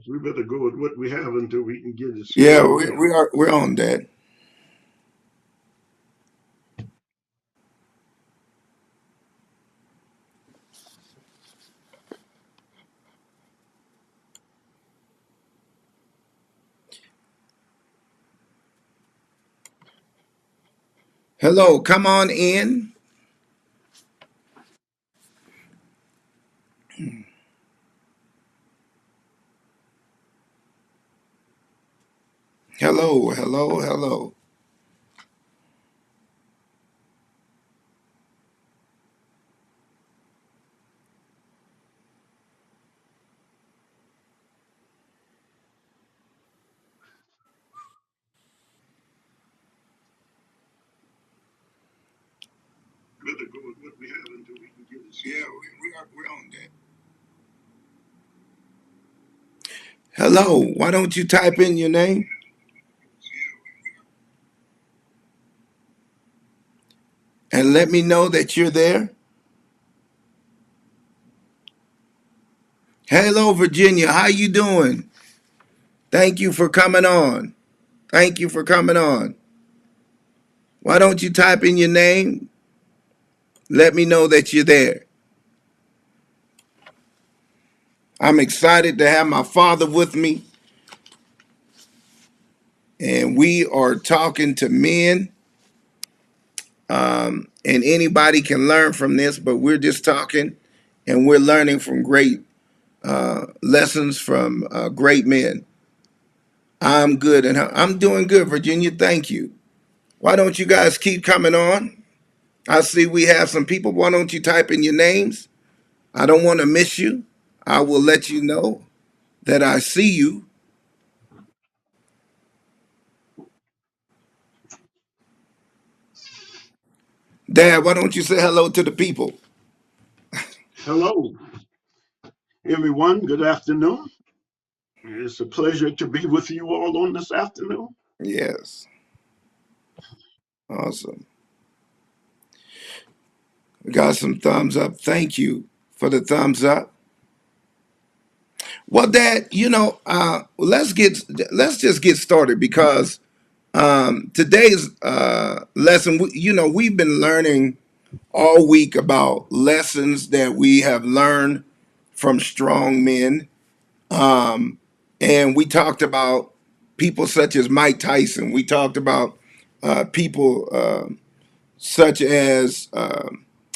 We better go with what we have until we can get it Yeah, squared away. we're on that. Hello, come on in. Hello, hello, hello. We better go with what we have until we can get it Yeah, squared away. we're on that. Hello, why don't you type in your name and let me know that you're there? Hello, Virginia. How you doing? Thank you for coming on. Thank you for coming on. Why don't you type in your name? Let me know that you're there. I'm excited to have my father with me, and we are talking to men. And anybody can learn from this, but we're just talking and we're learning from great lessons from great men. I'm good, and I'm doing good, Virginia. Thank you. Why don't you guys keep coming on? I see we have some people. Why don't you type in your names? I don't want to miss you. I will let you know that I see you. Dad, why don't you say hello to the people? Hello, everyone. Good afternoon. It's a pleasure to be with you all on this afternoon. Yes. Awesome. We got some thumbs up. Thank you for the thumbs up. Well, Dad, let's just get started because today's lesson, we've been learning all week about lessons that we have learned from strong men. And we talked about people such as Mike Tyson. We talked about people such as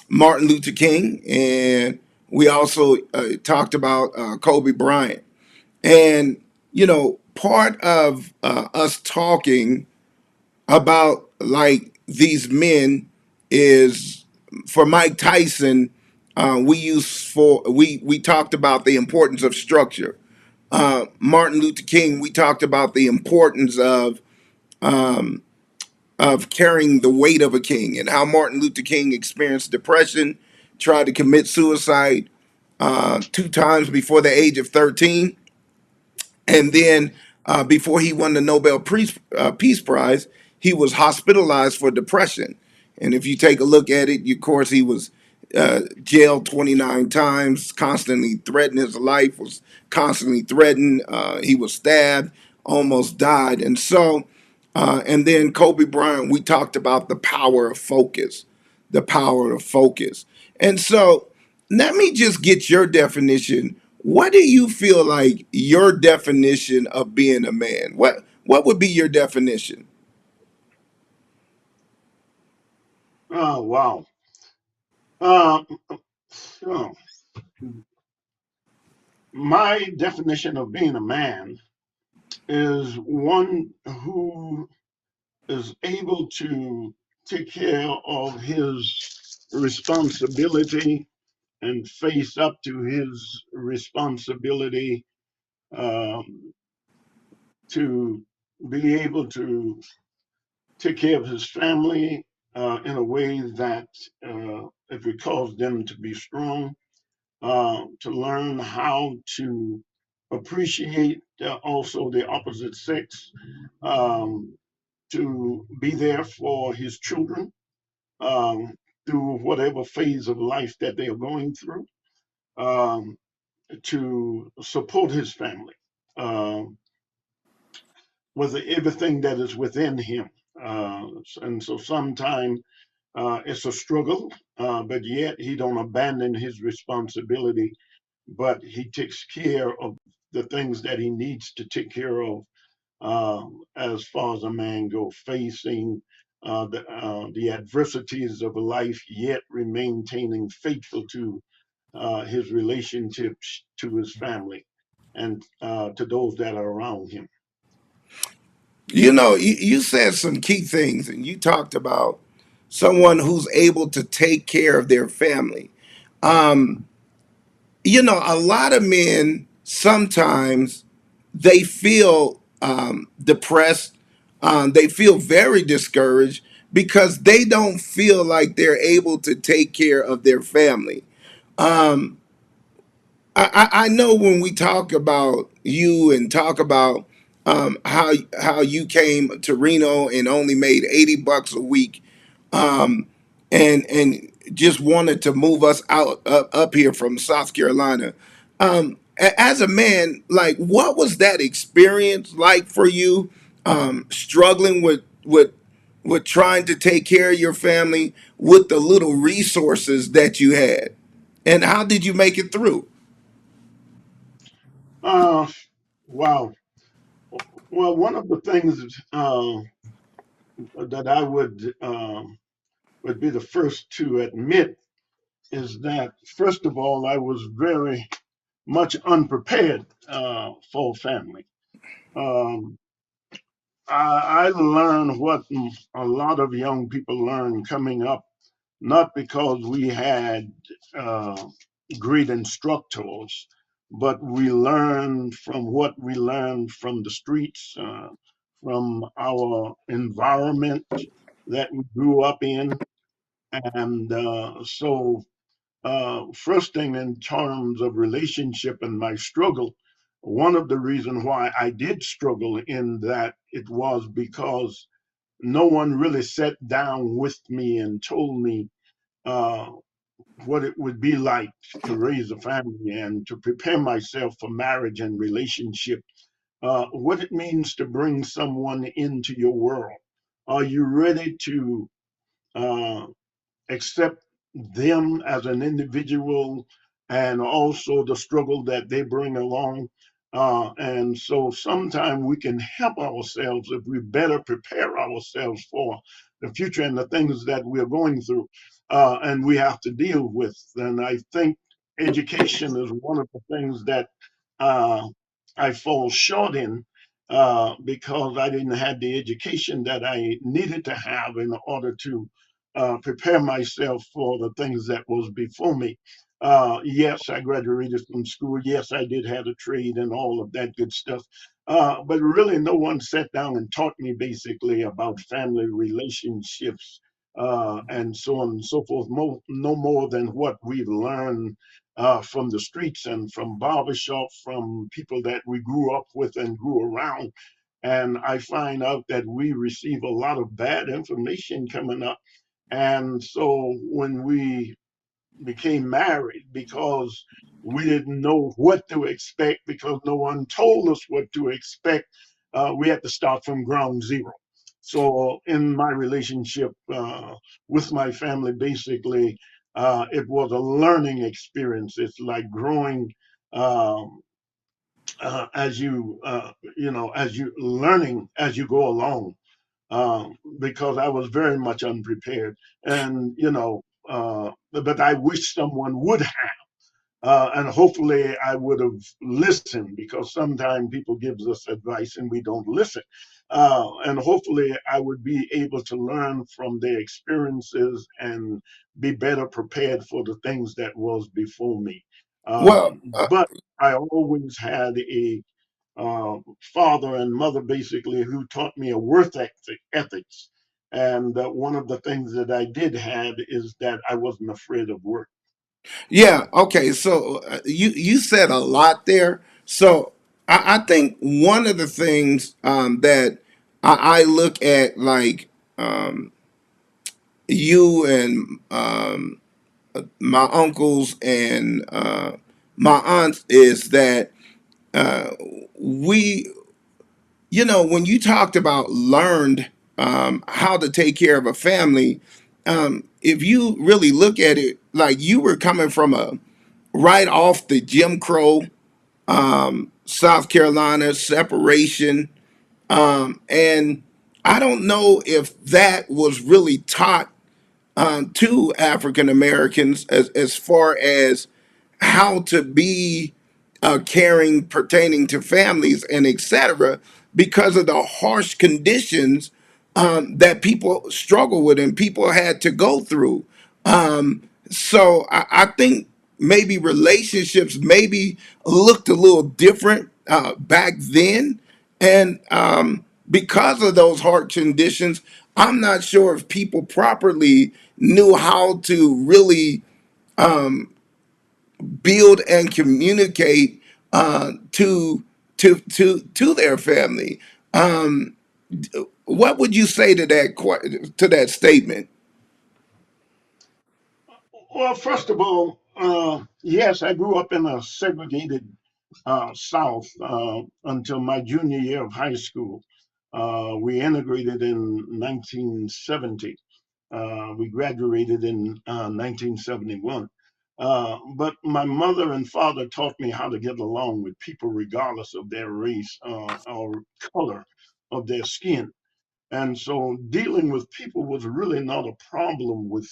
Martin Luther King. And we also talked about Kobe Bryant. And, part of us talking about like these men is for Mike Tyson. We talked about the importance of structure. Martin Luther King, we talked about the importance of carrying the weight of a king and how Martin Luther King experienced depression, tried to commit suicide 2 times before the age of 13, and then before he won the Peace Prize, he was hospitalized for depression. And if you take a look at it, of course, he was jailed 29 times, constantly threatened. His life was constantly threatened. He was stabbed, almost died. And then Kobe Bryant, we talked about the power of focus, the power of focus. And so let me just get your definition. What do you feel like your definition of being a man? What would be your definition? Oh, wow. Uh, so my definition of being a man is one who is able to take care of his responsibility and face up to his responsibility, um, to be able to take care of his family in a way that it would cause them to be strong, to learn how to appreciate also the opposite sex, um, to be there for his children um, through whatever phase of life that they are going through, um, to support his family, with everything that is within him. And so sometimes it's a struggle, but yet he don't abandon his responsibility, but he takes care of the things that he needs to take care of as far as a man go, facing the adversities of life, yet maintaining faithful to his relationships to his family and to those that are around him. You know, you said some key things, and you talked about someone who's able to take care of their family. Um, you know, a lot of men sometimes they feel depressed. They feel very discouraged because they don't feel like they're able to take care of their family. Um, I know when we talk about you and talk about how you came to Reno and only made $80 a week, um, and just wanted to move us out up here from South Carolina. As a man, like, what was that experience like for you? Struggling with trying to take care of your family with the little resources that you had, and how did you make it through? Uh, wow. Well, one of the things that I would be the first to admit is that, first of all, I was very much unprepared for family. Um, I learned what a lot of young people learn coming up, not because we had uh, great instructors, but we learned from what we learned from the streets, from our environment that we grew up in. And first thing in terms of relationship and my struggle, one of the reasons why I did struggle in that it was because no one really sat down with me and told me uh, what it would be like to raise a family and to prepare myself for marriage and relationship, what it means to bring someone into your world. Are you ready to uh, accept them as an individual and also the struggle that they bring along. And so sometimes we can help ourselves if we better prepare ourselves for the future and the things that we're going through and we have to deal with. And I think education is one of the things that uh, I fall short in because I didn't have the education that I needed to have in order to prepare myself for the things that was before me. Yes, I graduated from school. Yes, I did have a trade and all of that good stuff. But really, no one sat down and taught me basically about family relationships and so on and so forth. No more than what we've learned from the streets and from barbershops, from people that we grew up with and grew around. And I find out that we receive a lot of bad information coming up, and so when we became married, because we didn't know what to expect, because no one told us what to expect, we had to start from ground zero. So in my relationship with my family, basically, it was a learning experience. It's like growing um, as you learning as you go along because I was very much unprepared. And, but I wish someone would have. And hopefully I would have listened because sometimes people gives us advice and we don't listen. And hopefully I would be able to learn from their experiences and be better prepared for the things that was before me. Well, But I always had a uh, father and mother basically who taught me a ethics. And one of the things that I did have is that I wasn't afraid of work. yeah, okay. So you said a lot there. So I think one of the things that I look at, like you and my uncles and my aunts, is that uh, we when you talked about learned how to take care of a family, if you really look at it, like you were coming from a right off the Jim Crow, South Carolina separation, and I don't know if that was really taught to African Americans as far as how to be caring pertaining to families and etc. because of the harsh conditions that people struggle with and people had to go through. So I think maybe relationships maybe looked a little different back then, and because of those hard conditions, I'm not sure if people properly knew how to really build and communicate to their family. What would you say to to that statement? Well, first of all, yes, I grew up in a segregated South until my junior year of high school. We integrated in 1970. We graduated in 1971. But my mother and father taught me how to get along with people regardless of their race or color of their skin. And so dealing with people was really not a problem with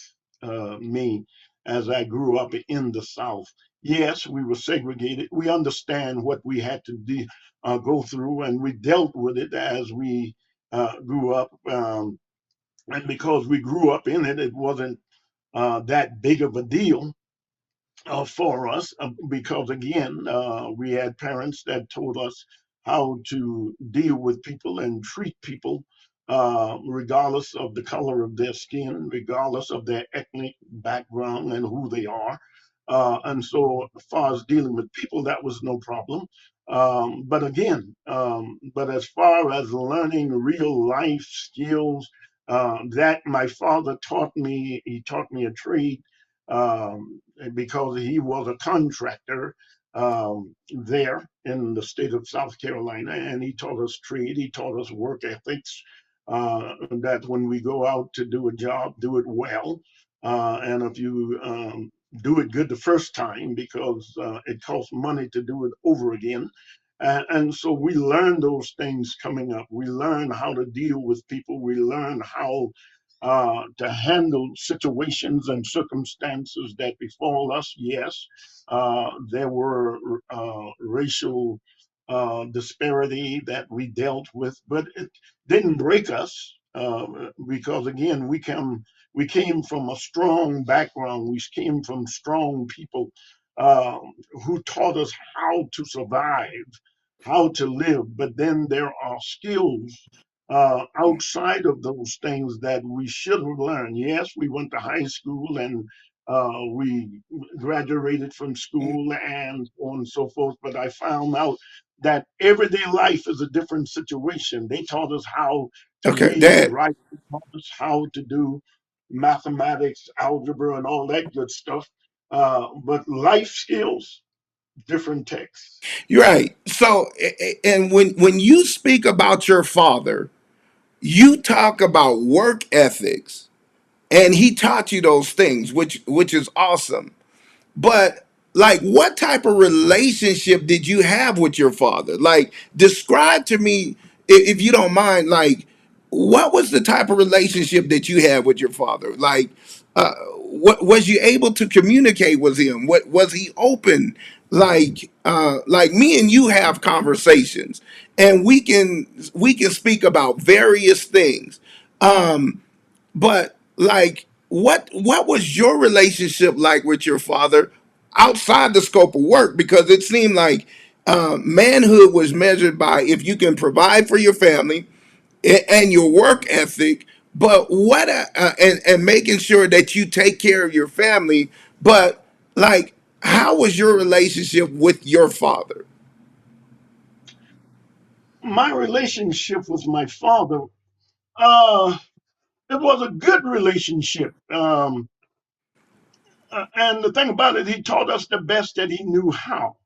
me as I grew up in the South. Yes, we were segregated. We understand what we had to go through, and we dealt with it as we grew up. And because we grew up in it, it wasn't that big of a deal for us because again we had parents that told us how to deal with people and treat people regardless of the color of their skin, regardless of their ethnic background and who they are. And so as far as dealing with people, that was no problem. But again, but as far as learning real life skills, that my father taught me, he taught me a trade because he was a contractor there in the state of South Carolina, and he taught us trade, he taught us work ethics. That when we go out to do a job, do it well, and if you do it good the first time, because it costs money to do it over again. And so we learn those things coming up. We learn how to deal with people. We learn how to handle situations and circumstances that befall us. Yes, there were racial disparity that we dealt with, but it didn't break us because again we came from a strong background. We came from strong people um, who taught us how to survive, how to live. But then there are skills outside of those things that we should have learned. Yes, we went to high school and we graduated from school and so on and so forth. But I found out that everyday life is a different situation. They taught us how to Okay, read and Dad. write, they taught us how to do mathematics, algebra, and all that good stuff. But life skills, different texts. You're right. So, and when you speak about your father, you talk about work ethics, and he taught you those things, which is awesome. But like, what type of relationship did you have with your father? Like, describe to me, if you don't mind, like, what was the type of relationship that you had with your father? Like, what was you able to communicate with him? What was he open? Like me and you have conversations, and we can speak about various things. But like, what was your relationship like with your father outside the scope of work? Because it seemed like manhood was measured by if you can provide for your family and your work ethic, but and making sure that you take care of your family. But like, how was your relationship with your father? My relationship with my father, uh, it was a good relationship. And the thing about it, he taught us the best that he knew how.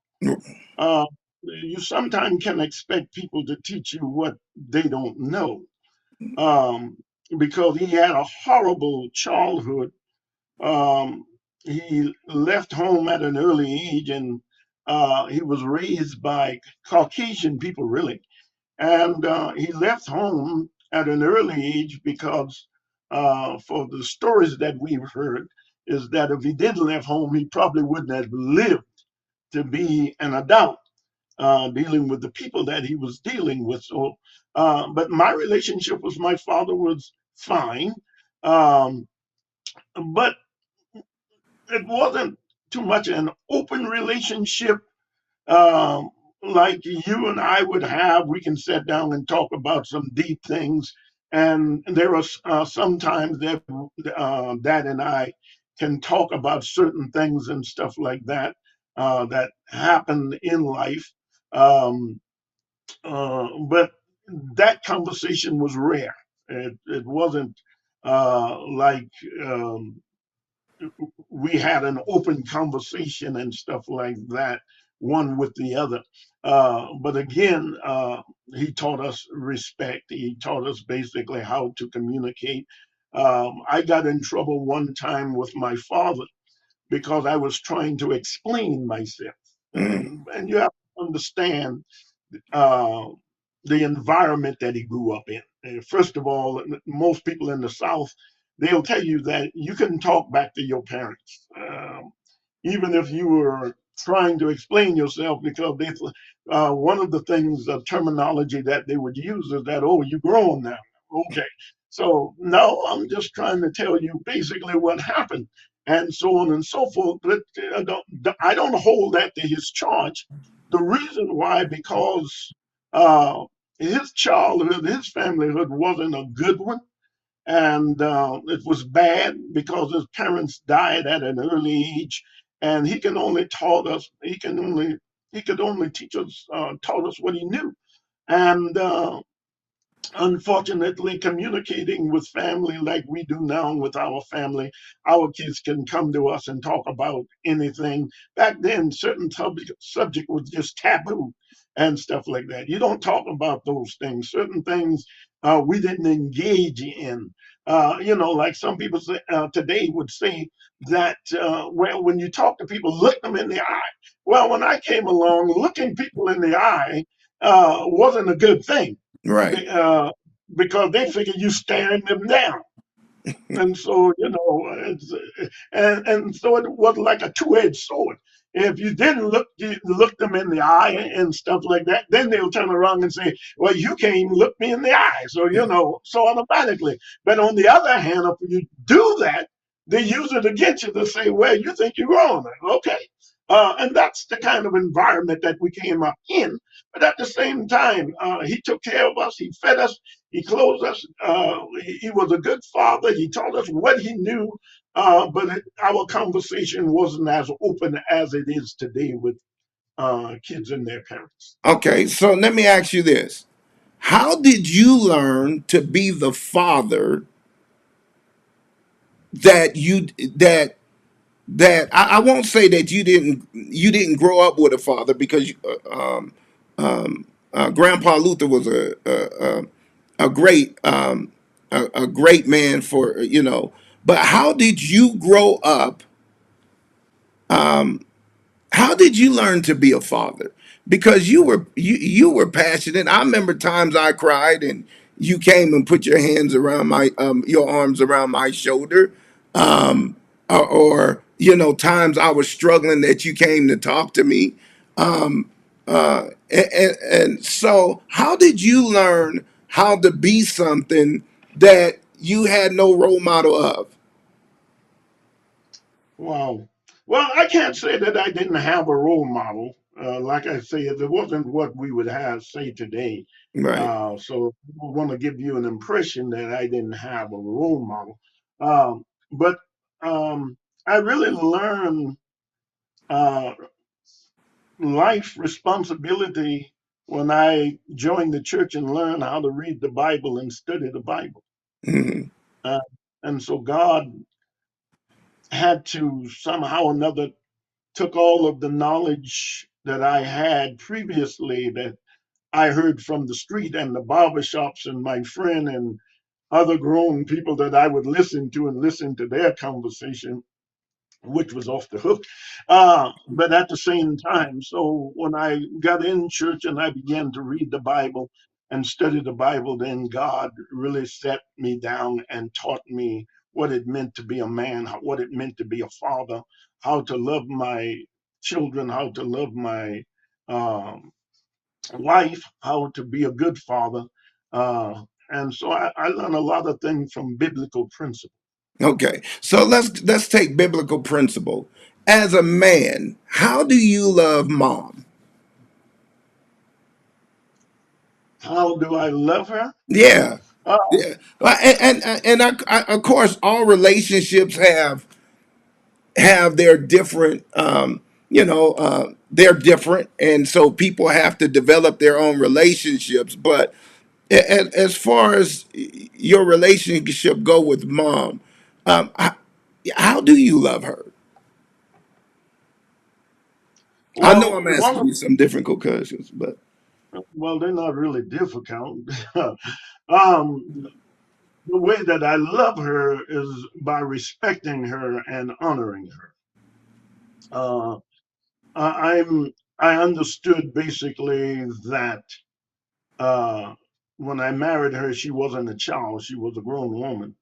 Uh, you sometimes can expect people to teach you what they don't know, um, because he had a horrible childhood. Um, he left home at an early age, and he was raised by Caucasian people, really. And he left home at an early age because, for the stories that we've heard, is that if he did leave home, he probably wouldn't have lived to be an adult, dealing with the people that he was dealing with. So, but my relationship with my father was fine, um, but it wasn't too much an open relationship, um, like you and I would have. We can sit down and talk about some deep things, and there are some times that Dad and I can talk about certain things and stuff like that, that happen in life. Um, but that conversation was rare. It wasn't like, um, we had an open conversation and stuff like that, one with the other. But again, he taught us respect. He taught us basically how to communicate. I got in trouble one time with my father because I was trying to explain myself. mm, And you have to understand uh, the environment that he grew up in. First of all, most people in the South, they'll tell you that you can talk back to your parents, even if you were trying to explain yourself, because one of the things, terminology that they would use is that, oh, you grown now. Okay. So, no, I'm just trying to tell you basically what happened, and so on and so forth. But I don't hold that to his charge. The reason why, because uh, his childhood, his familyhood wasn't a good one, and it was bad because his parents died at an early age, and he could only teach us, taught us what he knew, and unfortunately, communicating with family like we do now with our family, our kids can come to us and talk about anything. Back then, certain subject was just taboo and stuff like that. You don't talk about those things. Certain things we didn't engage in. Like some people say, today would say that, well, when you talk to people, look them in the eye. Well, when I came along, looking people in the eye wasn't a good thing, right. be- uh, because they figure you staring them down. And so, and so it was like a two-edged sword. If you didn't look them in the eye and stuff like that, then they'll turn around and say, "Well, you can't even look me in the eye." So so automatically. But on the other hand, if you do that, they use it against you to say, "Well, you think you're wrong." Okay, and that's the kind of environment that we came up in. But at the same time, he took care of us. He fed us. He clothed us. He was a good father. He taught us what he knew, but our conversation wasn't as open as it is today with kids and their parents. Okay, so let me ask you this. How did you learn to be the father that you that I won't say that you didn't grow up with a father because Grandpa Luther was a great a great man for but how did you grow up, how did you learn to be a father? Because you were passionate. I remember times I cried and you came and put your hands around my your arms around my shoulder, or times I was struggling that you came to talk to me. And so how did you learn how to be something that you had no role model of? Wow. Well, I can't say that I didn't have a role model. Like I say, it wasn't what we would have say today. Right. So I want to give you an impression that I didn't have a role model. But I really learned uh, life responsibility when I joined the church and learned how to read the Bible and study the Bible. Mhm. Uh, and so God had to somehow or another took all of the knowledge that I had previously that I heard from the street and the barber shops and my friend and other grown people that I would listen to and listen to their conversation, which was off the hook. But at the same time, so when I got in church and I began to read the Bible and study the Bible, then God really set me down and taught me what it meant to be a man, what it meant to be a father, how to love my children, how to love my um, wife, how to be a good father. And so I learned a lot of things from biblical principles. Okay, so let's take biblical principle. As a man, how do you love mom? How do I love her? Yeah, Uh, yeah, of course, all relationships have their different, they're different, and so people have to develop their own relationships. But as far as your relationship go with mom, um, how, how do you love her? I know well, I'm asking you some difficult questions, but well, they're not really difficult. um, the way that I love her is by respecting her and honoring her. Uh, I understood basically that uh, when I married her, she wasn't a child; she was a grown woman,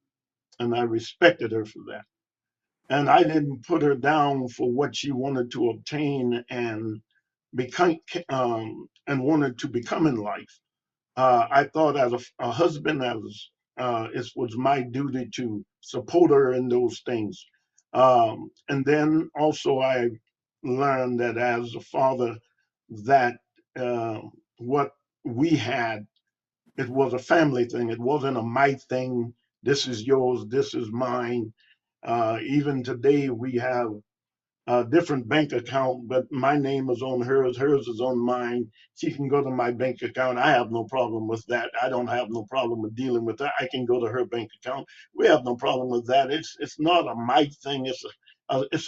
and I respected her for that. And I didn't put her down for what she wanted to obtain and become and wanted to become in life. I thought as a husband, as it was my duty to support her in those things. And then also I learned that as a father, that uh, what we had, it was a family thing. It wasn't a my thing. This is yours. This is mine. Even today, we have a different bank account, but my name is on hers, hers is on mine. She can go to my bank account. I have no problem with that. I don't have no problem with dealing with that. I can go to her bank account. We have no problem with that. It's not a my thing. It's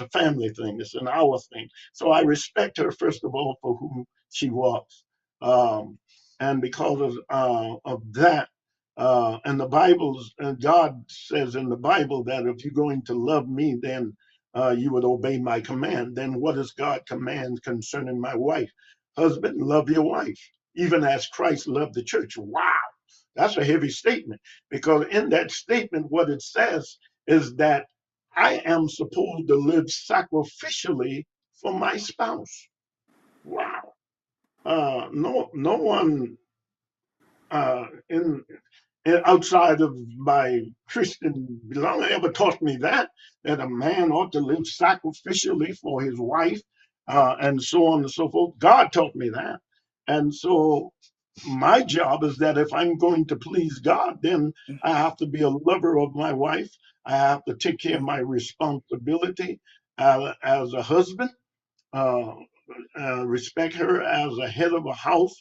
a family thing. It's an our thing. So I respect her first of all for who she was, um, and because of that. And the Bible's and God says in the Bible that if you're going to love me, then you would obey my command. Then what does God command concerning my wife? Husband, love your wife, even as Christ loved the church. Wow, that's a heavy statement because in that statement, what it says is that I am supposed to live sacrificially for my spouse. Wow. No one in outside of my Christian belonging ever taught me that a man ought to live sacrificially for his wife, and so on and so forth. God taught me that, and so my job is that if I'm going to please God, then I have to be a lover of my wife. I have to take care of my responsibility as a husband, uh, respect her as a head of a house,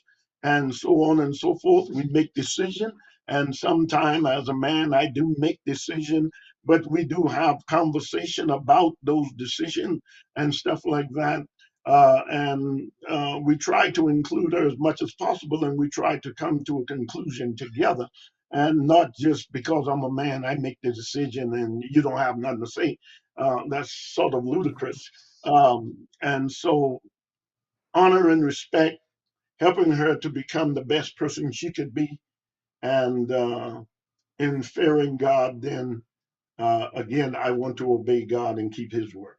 and so on and so forth. We make decision, and sometime as a man, I do make decision, but we do have conversation about those decisions and stuff like that. And we try to include her as much as possible, and we try to come to a conclusion together. And not just because I'm a man, I make the decision and you don't have nothing to say. That's sort of ludicrous. And so honor and respect, helping her to become the best person she could be, and in fearing God, then again, I want to obey God and keep His word.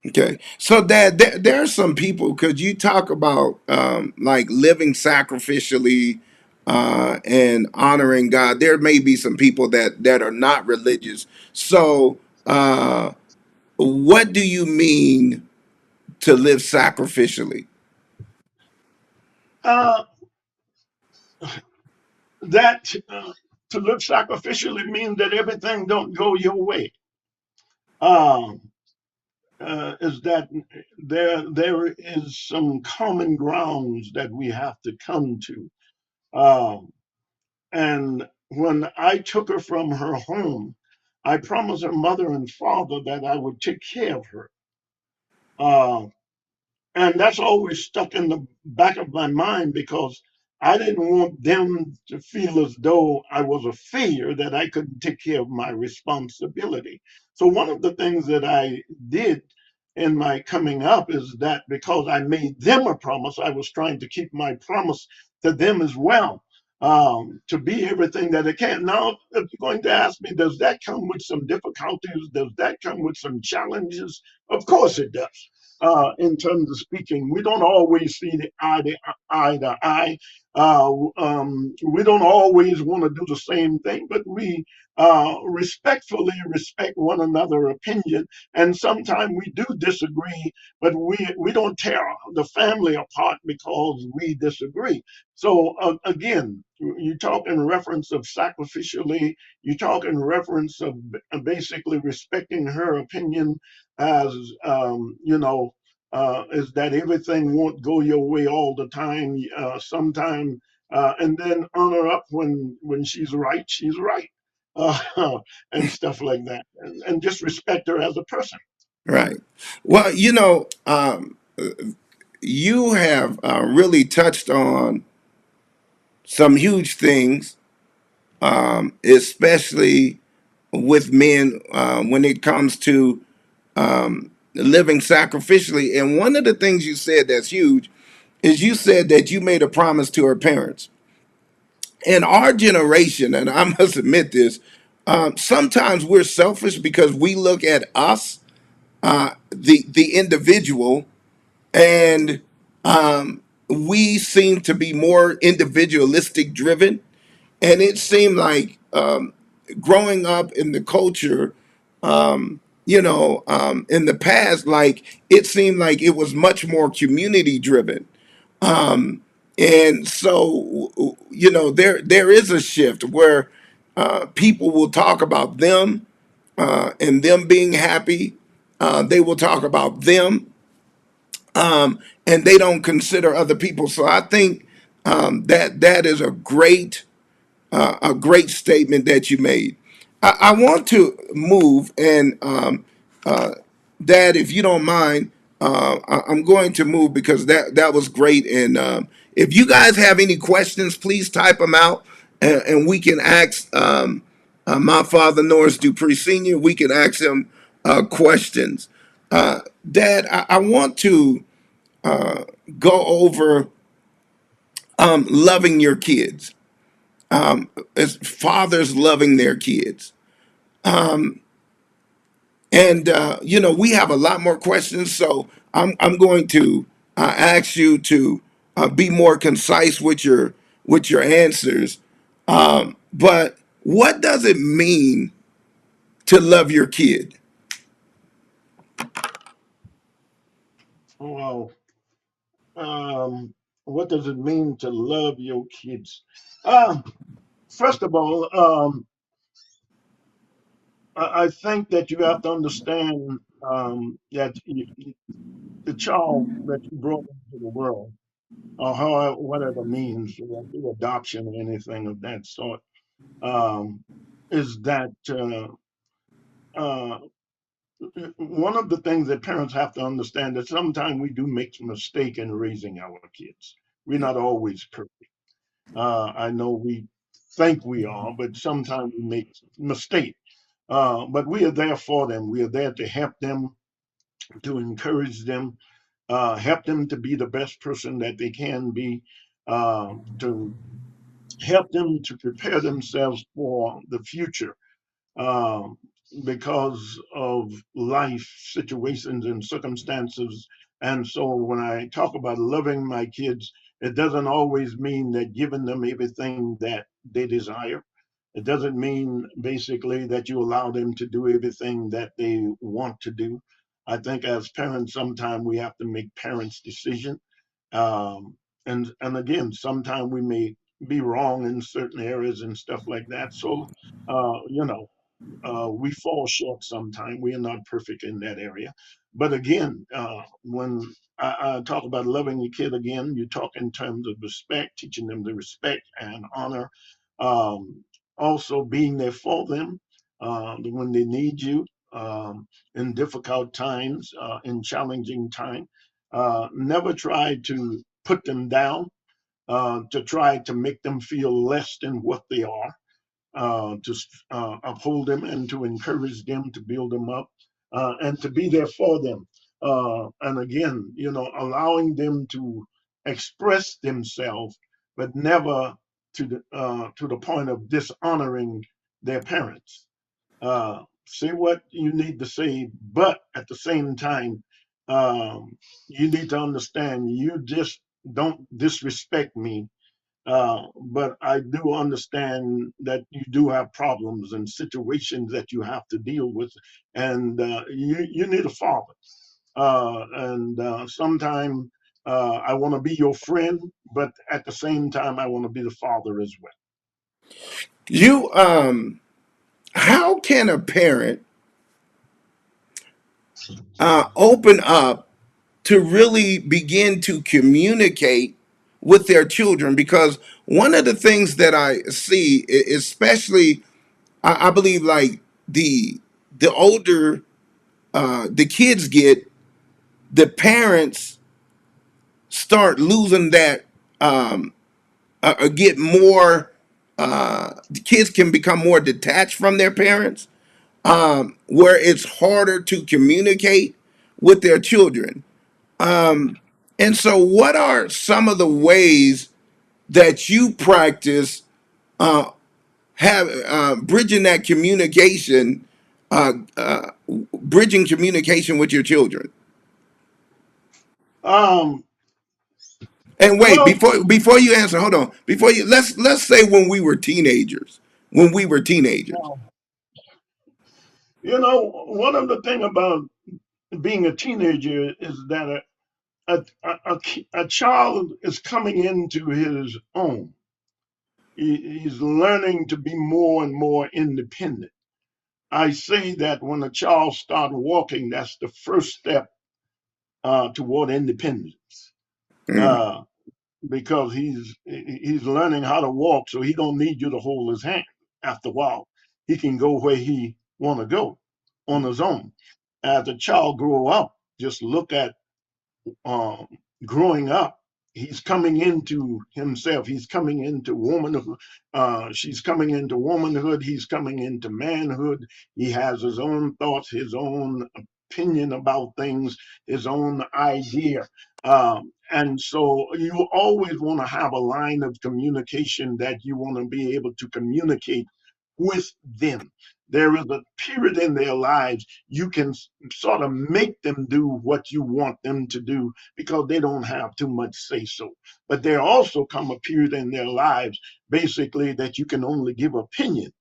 okay. So Dad, there are some people because you talk about like living sacrificially and honoring God. There may be some people that are not religious. So what do you mean to live sacrificially? Uh, that to live sacrificially means that everything don't go your way. Um, is that there is some common grounds that we have to come to. Um, And when I took her from her home, I promised her mother and father that I would take care of her. Uh, And that's always stuck in the back of my mind because I didn't want them to feel as though I was a failure, that I couldn't take care of my responsibility. So, one of the things that I did in my coming up is that because I made them a promise, I was trying to keep my promise to them as well, to be everything that it can. Now, if you're going to ask me, does that come with some difficulties? Does that come with some challenges? Of course it does. In terms of speaking, we don't always see the eye to eye. We don't always want to do the same thing, but we respectfully respect one another's opinion. And sometimes we do disagree, but we don't tear the family apart because we disagree. So again, you talk in reference of sacrificially, you talk in reference of basically respecting her opinion as is that everything won't go your way all the time. Sometime, and then earn her up when she's right, she's right, and stuff like that, and just respect her as a person. Right. Well, you have really touched on some huge things, especially with men when it comes to living sacrificially. And one of the things you said that's huge is you said that you made a promise to her parents. In our generation, and I must admit this, sometimes we're selfish because we look at us, the individual, and we seem to be more individualistic driven. And it seemed like growing up in the culture, in the past, like it seemed like it was much more community driven. And so, there is a shift where people will talk about them and them being happy. They will talk about them, and they don't consider other people. So I think that is a great statement that you made. I want to move, and Dad, if you don't mind, I'm going to move because that was great. And if you guys have any questions, please type them out, and we can ask my father, Norris DuPree Sr. We can ask him questions. Dad, I want to go over loving your kids, as fathers loving their kids. And we have a lot more questions, so I'm going to ask you to be more concise with your answers. But what does it mean to love your kid? Well, um, what does it mean to love your kids? Um, First of all, I think that you have to understand that the child that you brought into the world, or how whatever means, through adoption or anything of that sort, um, is that uh, one of the things that parents have to understand that sometimes we do make a mistake in raising our kids. We're not always perfect. I know we think we are, but sometimes we make mistakes. But we are there for them. We are there to help them, to encourage them, help them to be the best person that they can be, to help them to prepare themselves for the future, um, because of life situations and circumstances. And so when I talk about loving my kids, it doesn't always mean that giving them everything that they desire. It doesn't mean basically that you allow them to do everything that they want to do. I think as parents, sometimes we have to make parents' decision. Um, and again, sometimes we may be wrong in certain areas and stuff like that. So, uh, you know, we fall short sometimes. We are not perfect in that area. But again, when I talk about loving your kid, again, you talk in terms of respect, teaching them to respect and honor, um, also being there for them when they need you, in difficult times, in challenging times. Never try to put them down, to try to make them feel less than what they are, to uphold them and to encourage them, to build them up, and to be there for them. And again, allowing them to express themselves, but never to the point of dishonoring their parents. Say what you need to say, but at the same time, you need to understand you just don't disrespect me, but I do understand that you do have problems and situations that you have to deal with, and you need a father. And sometimes I want to be your friend, but at the same time, I want to be the father as well. You how can a parent open up to really begin to communicate with their children? Because one of the things that I see, especially, I believe, like the older the kids get, the parents start losing that, get more. The kids can become more detached from their parents, where it's harder to communicate with their children. And so, what are some of the ways that you practice have bridging that communication, bridging communication with your children? Um, And wait, well, before you answer, hold on. Before you, let's say when we were teenagers, when we were teenagers. one of the thing about being a teenager is that a child is coming into his own. He's learning to be more and more independent. I say that when a child starts walking, that's the first step toward independence, Mm, uh, because he's learning how to walk, so he don't need you to hold his hand. After a while, he can go where he want to go on his own. As a child grow up, just look at um, growing up, he's coming into himself. He's coming into womanhood. She's coming into womanhood. He's coming into manhood. He has his own thoughts, his own opinion about things, his own idea. And so you always want to have a line of communication that you want to be able to communicate with them. There is a period in their lives you can sort of make them do what you want them to do because they don't have too much say so. But there also come a period in their lives, basically, that you can only give opinion.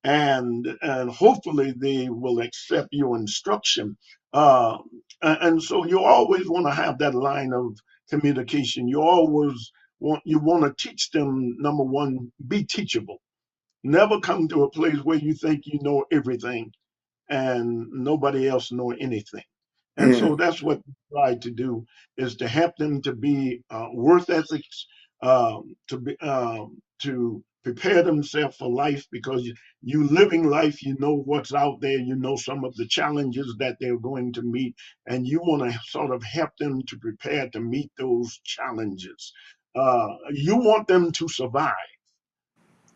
And hopefully they will accept your instruction. Uh, and so you always want to have that line of communication. You want to teach them, number one, be teachable. Never come to a place where you think you know everything and nobody else know anything. And so mm, that's what we try to do, is to help them to be worth ethics, to prepare themselves for life, because you living life, you know what's out there, you know some of the challenges that they're going to meet, and you want to sort of help them to prepare to meet those challenges. You want them to survive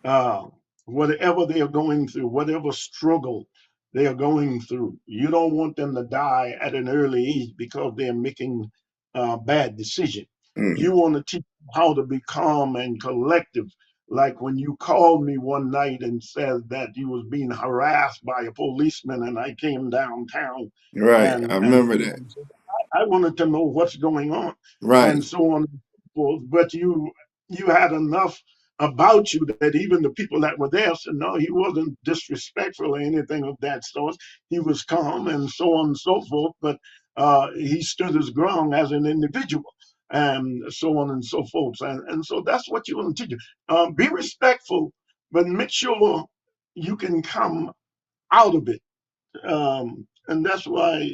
uh, whatever they are going through, whatever struggle they are going through. You don't want them to die at an early age because they're making bad decisions. mm. You want to teach them how to be calm and collective. Like when you called me one night and said that you was being harassed by a policeman, and I came downtown, Right, I and remember that. I wanted to know what's going on, Right. and so on and so forth. But you had enough about you that even the people that were there said, no, he wasn't disrespectful or anything of that sort. He was calm and so on and so forth, but he stood his ground as an individual and so on and so forth. And so that's what you want to teach. Be respectful, but make sure you can come out of it, and that's why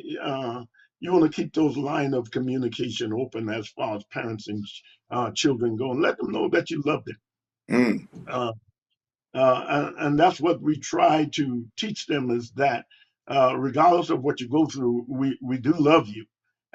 you want to keep those line of communication open as far as parents and children go, and let them know that you love them. Mm, Uh, and that's what we try to teach them, is that regardless of what you go through, we do love you.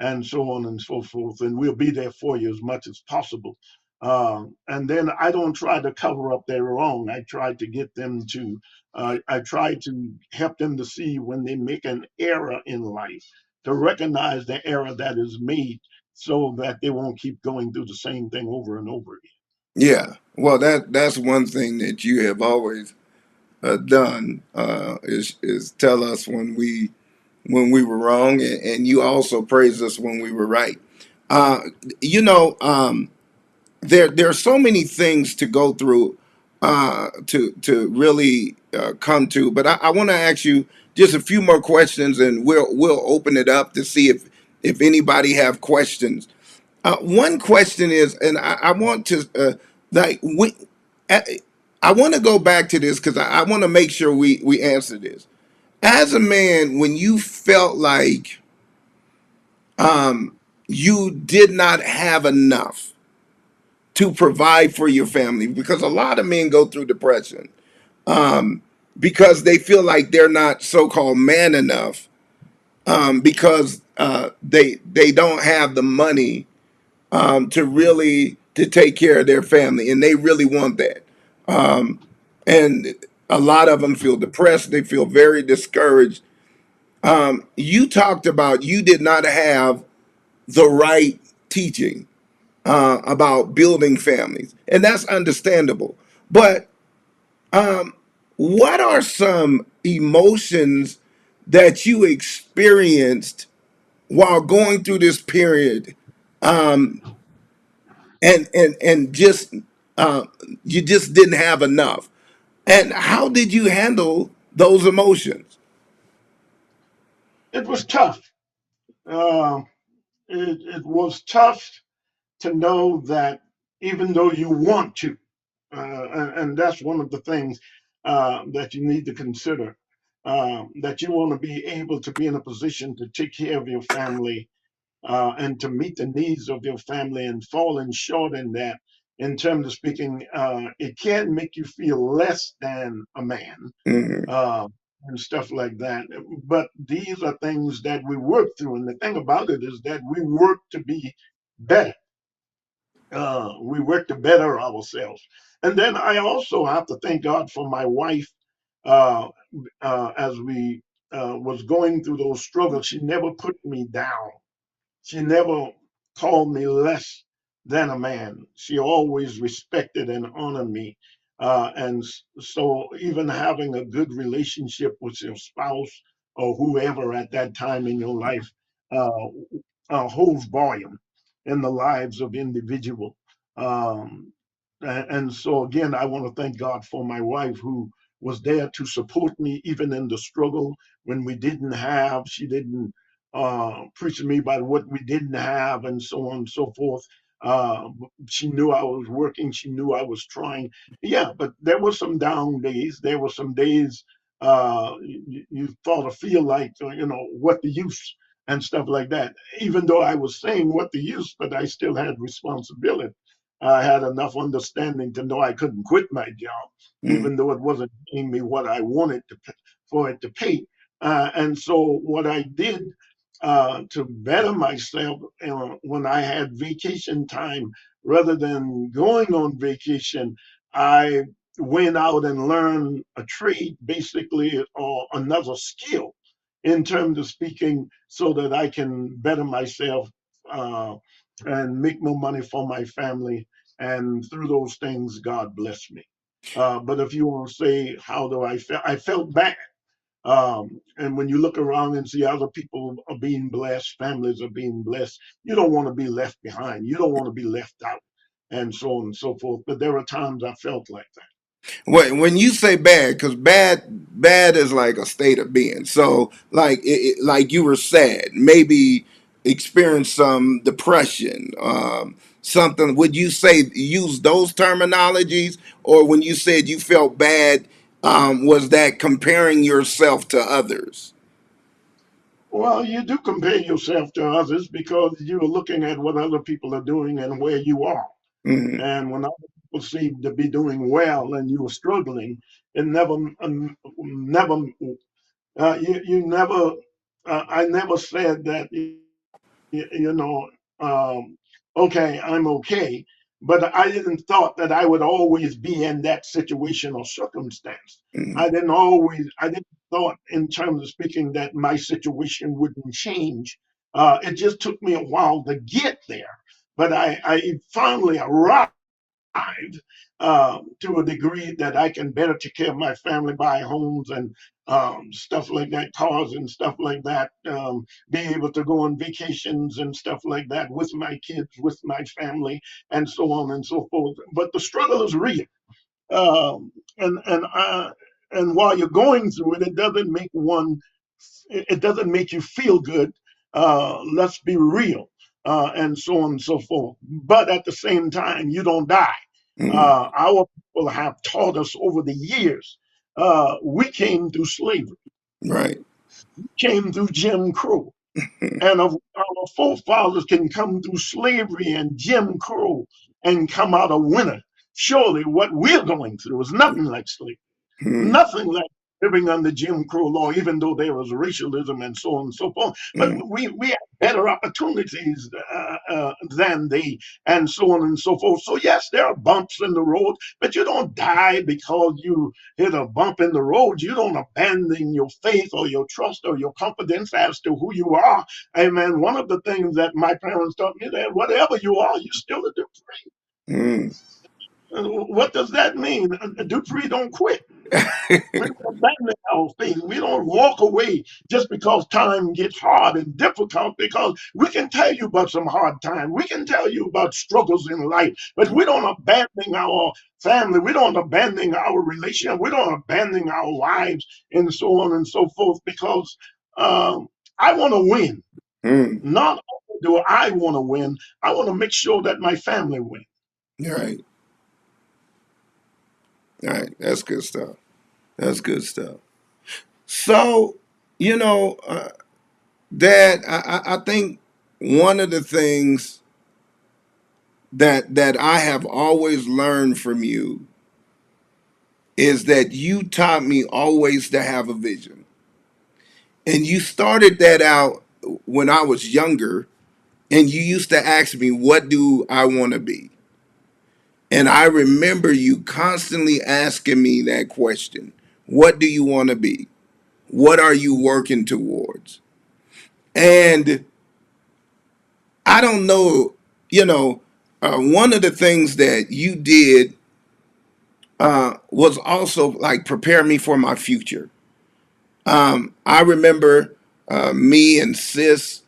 and so on and so forth. And we'll be there for you as much as possible. And then I don't try to cover up their wrong. I try to get them to, I try to help them to see when they make an error in life, to recognize the error that is made so that they won't keep going through the same thing over and over again. Yeah. Well, that's one thing that you have always done, is tell us when we were wrong, and you also praise us when we were right. Uh, you know, there are so many things to go through, to really come to. But I want to ask you just a few more questions, and we'll open it up to see if anybody have questions. One question is, and I want to like we, I, I want to go back to this because I want to make sure we answer this. As a man, when you felt like you did not have enough to provide for your family, because a lot of men go through depression because they feel like they're not so-called man enough, because they don't have the money to really to take care of their family, and they really want that. And a lot of them feel depressed. They feel very discouraged. You talked about you did not have the right teaching about building families, and that's understandable. But what are some emotions that you experienced while going through this period, and just uh, you just didn't have enough? And how did you handle those emotions? It was tough. Uh, it was tough to know that even though you want to, and that's one of the things that you need to consider, that you want to be able to be in a position to take care of your family and to meet the needs of your family, and falling short in that, in terms of speaking, it can make you feel less than a man. Hmm. Uh, and stuff like that. But these are things that we work through. And the thing about it is that we work to be better. We work to better ourselves. And then I also have to thank God for my wife. Uh, as we was going through those struggles, she never put me down. She never called me less than a man. She always respected and honored me. So even having a good relationship with your spouse or whoever at that time in your life uh, holds volume in the lives of individual. Um, and so again, I want to thank God for my wife, who was there to support me even in the struggle when we didn't have. She didn't preach to me about what we didn't have and so on and so forth. Uh, she knew I was working. She knew I was trying. Yeah, but there were some down days. There were some days you thought or feel like, what the use and stuff like that. Even though I was saying what the use, but I still had responsibility. I had enough understanding to know I couldn't quit my job, Hmm. even though it wasn't paying me what I wanted for it to pay. And so what I did to better myself, when I had vacation time, rather than going on vacation, I went out and learned a trade, basically, or another skill in terms of speaking, so that I can better myself uh, and make more money for my family. And through those things, God blessed me. But if you want to say, how do I feel? I felt bad. And when you look around and see other people are being blessed, families are being blessed, you don't want to be left behind. You don't want to be left out, and so on and so forth. But there are times I felt like that. When you say bad, because bad is like a state of being. So like like you were sad, maybe experienced some depression, something. Would you say use those terminologies, or when you said you felt bad, was that comparing yourself to others? Well, you do compare yourself to others because you're looking at what other people are doing and where you are. Hmm. And when other people seem to be doing well and you are struggling, it never, never, you never, I never said that. you know, um, okay, I'm okay. But I didn't thought that I would always be in that situation or circumstance. Mm, I didn't thought in terms of speaking that my situation wouldn't change. It just took me a while to get there. But I finally arrived to a degree that I can better take care of my family, buy homes and stuff like that, cars and stuff like that, be able to go on vacations and stuff like that with my kids, with my family, and so on and so forth. But the struggle is real. Um, and and uh, and while you're going through it, it doesn't make you feel good. Let's be real, and so on and so forth. But at the same time, you don't die. mm, Our people have taught us over the years. We came through slavery, right. came through Jim Crow, and our forefathers can come through slavery and Jim Crow and come out a winner. Surely, what we're going through is nothing like slavery. Mm, Nothing like living under Jim Crow law, even though there was racialism and so on and so forth. But mm, we have better opportunities than they, and so on and so forth. So, yes, there are bumps in the road, but you don't die because you hit a bump in the road. You don't abandon your faith or your trust or your confidence as to who you are. Amen. One of the things that my parents taught me that whatever you are, you still a Dupree. mm. What does that mean? Dupree don't quit. We don't abandon our faith. We don't walk away just because time gets hard and difficult, because we can tell you about some hard time. We can tell you about struggles in life, but we don't abandon our family. We don't abandon our relationship. We don't abandon our lives and so on and so forth, because I want to win. Mm. Not only do I want to win, I want to make sure that my family wins. Right, right. That's good stuff. That's good stuff. So, you know, Dad, I think one of the things that I have always learned from you is that you taught me always to have a vision. And you started that out when I was younger, and you used to ask me, what do I want to be? And I remember you constantly asking me that question. What do you want to be? What are you working towards? And I don't know, you know, one of the things that you did was also like prepare me for my future. I remember me and Sis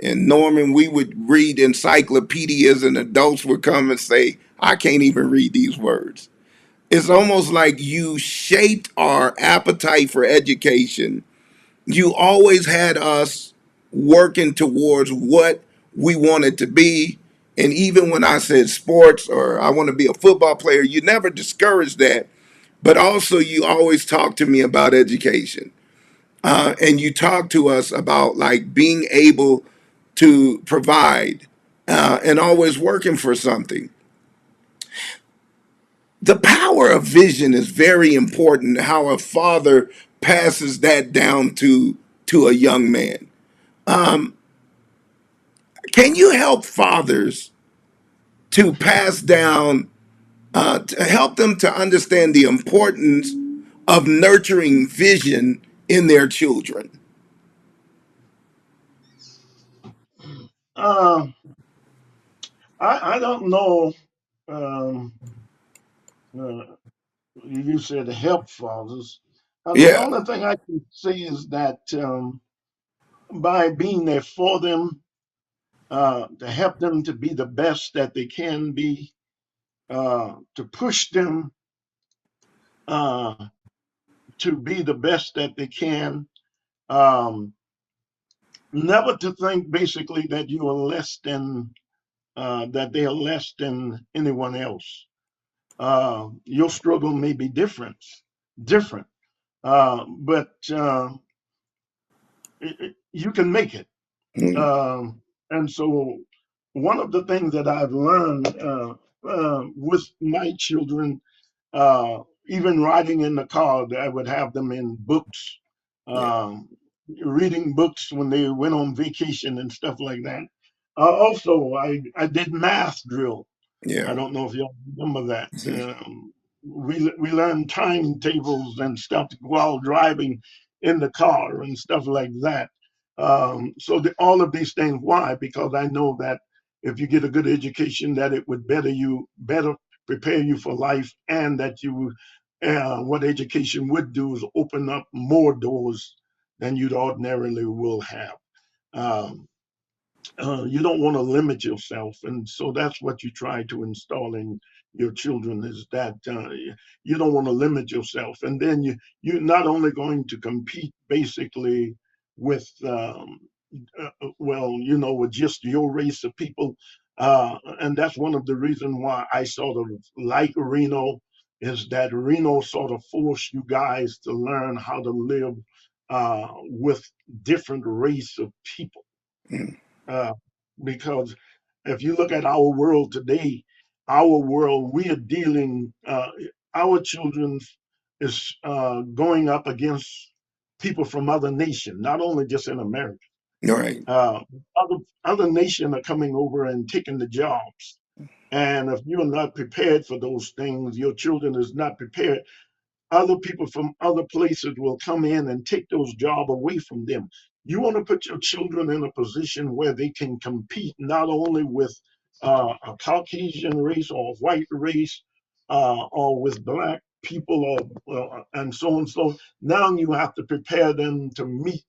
and Norman, we would read encyclopedias, and adults would come and say, I can't even read these words. It's almost like you shaped our appetite for education. You always had us working towards what we wanted to be. And even when I said sports or I want to be a football player, you never discouraged that. But also, you always talked to me about education. And you talked to us about like being able to provide and always working for something. The power of vision is very important, how a father passes that down to a young man. Can you help fathers to pass down, to help them to understand the importance of nurturing vision in their children? Uh, I don't know. Um, uh, you said help fathers. The Yeah. only thing I can say is that by being there for them, to help them to be the best that they can be, to push them uh, to be the best that they can, um, never to think basically that you are less than, that they are less than anyone else. Your struggle may be different, but you can make it. Mm, And so, one of the things that I've learned with my children, even riding in the car, that I would have them in books, yeah. um, reading books when they went on vacation and stuff like that. Also, I did math drill. I Yeah. don't know if y'all remember that. We learned timetables and stuff while driving in the car and stuff like that. All of these things. Why? Because I know that if you get a good education, that it would better prepare you for life, and that what education would do is open up more doors than you'd ordinarily will have. Um, you don't want to limit yourself, and so that's what you try to install in your children, is that you don't want to limit yourself, and then you're not only going to compete basically with well, with just your race of people, and that's one of the reasons why I sort of like Reno, is that Reno sort of forced you guys to learn how to live with different race of people, Mm. uh, because if you look at our world today, our world, we are dealing, our children is going up against people from other nations, not only just in America. All right. Uh, other nations are coming over and taking the jobs. And if you're not prepared for those things, your children is not prepared, other people from other places will come in and take those jobs away from them. You want to put your children in a position where they can compete not only with a Caucasian race or white race, or with black people, or and so on. So now you have to prepare them to meet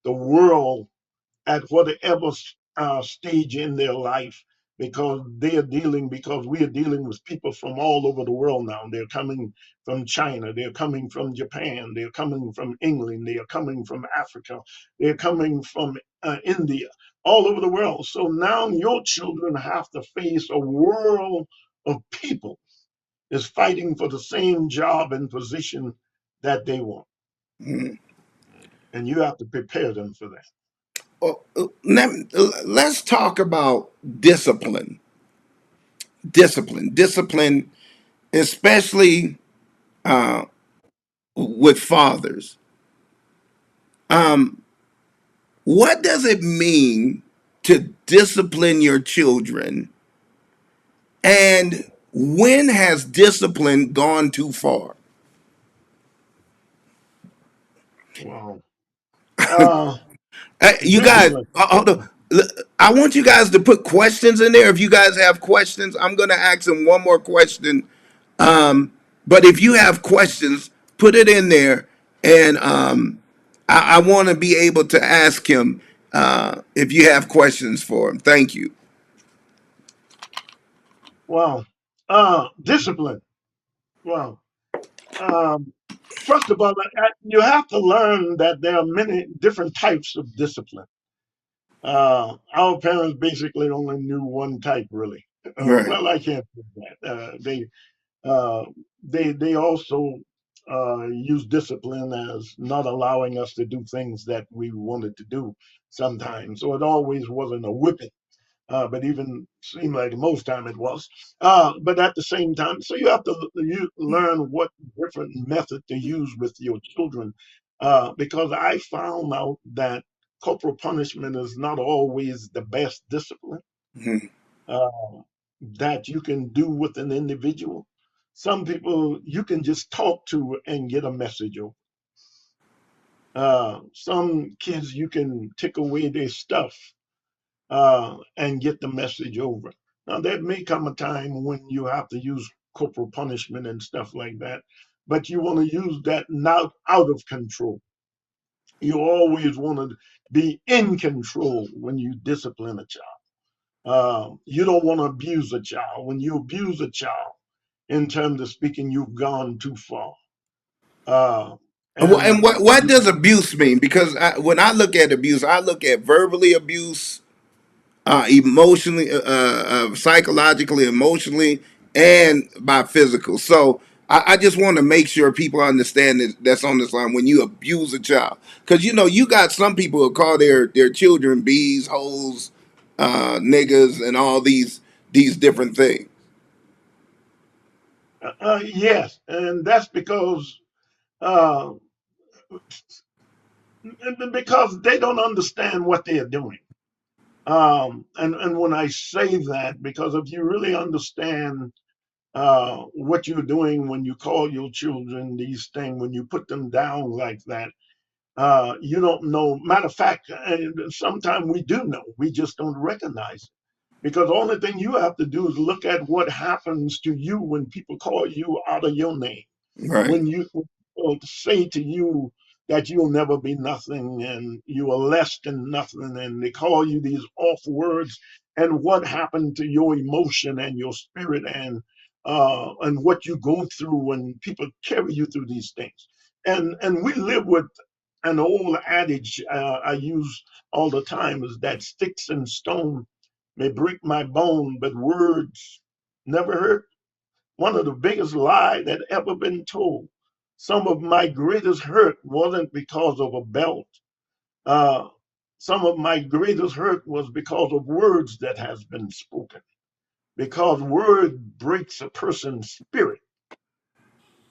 the world at whatever stage in their life, because we are dealing with people from all over the world now. They're coming from China, they're coming from Japan, they're coming from England, they are coming from Africa, they're coming from India, all over the world. So now your children have to face a world of people is fighting for the same job and position that they want, Mm. and you have to prepare them for that. Well, let's talk about discipline. Discipline, especially with fathers. Um, what does it mean to discipline your children? And when has discipline gone too far? Wow. uh You guys, Discipline. hold on. I want you guys to put questions in there. If you guys have questions, I'm going to ask them one more question. But if you have questions, put it in there, and I want to be able to ask him if you have questions for him. Thank you. Wow. Discipline. Wow. Um, First of all, you have to learn that there are many different types of discipline. Our parents basically only knew one type, really. Right. Well, I can't say that. Uh, they also use discipline as not allowing us to do things that we wanted to do sometimes. So it always wasn't a whipping, but even seemed like most time it was. But at the same time, so you have to learn what different method to use with your children, because I found out that corporal punishment is not always the best discipline Mhm. uh, that you can do with an individual. Some people you can just talk to and get a message over. Some kids you can take away their stuff and get the message over. Now, there may come a time when you have to use corporal punishment and stuff like that, but you want to use that not out of control. You always want to be in control when you discipline a child. You don't want to abuse a child. When you abuse a child, in terms of speaking, you've gone too far. Uh, And and what does abuse mean? Because when I look at abuse, I look at verbally abuse, emotionally, psychologically, emotionally, and by physical. So I just want to make sure people understand that's on this line when you abuse a child, because you got some people who call their children bees, hoes, niggas, and all these different things. yes, and that's uh, because they don't understand what they are doing. And when I say that, because if you really understand what you're doing when you call your children these things, when you put them down like that, you don't know. Matter of fact, sometimes we do know, we just don't recognize it. Because the only thing you have to do is look at what happens to you when people call you out of your name, Right. when you say to you that you'll never be nothing and you are less than nothing, and they call you these off words, and what happened to your emotion and your spirit, and what you go through when people carry you through these things. And we live with an old adage I use all the time, is that sticks and stone may break my bone, but words never hurt. One of the biggest lies that ever been told. Some of my greatest hurt wasn't because of a belt. Uh, some of my greatest hurt was because of words that has been spoken. Because word breaks a person's spirit.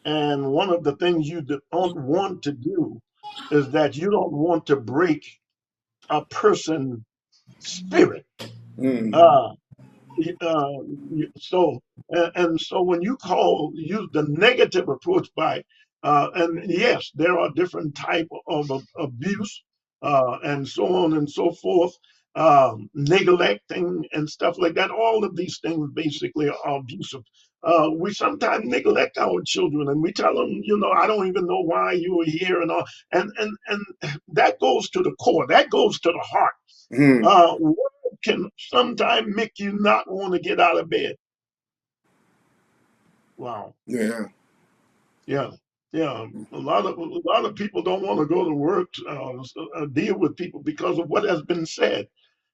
And one of the things you don't want to do is that you don't want to break a person's spirit. Mm. Uh, uh, so and so when you use the negative approach by and yes, there are different type of abuse and so on and so forth, neglecting and stuff like that. All of these things basically are abusive. We sometimes neglect our children, and we tell them, I don't even know why you were here, and all, and that goes to the core, that goes to the heart. Mm. Word can sometimes make you not want to get out of bed. Wow. Yeah. Yeah. Yeah. A lot of people don't want to go to work, deal with people because of what has been said,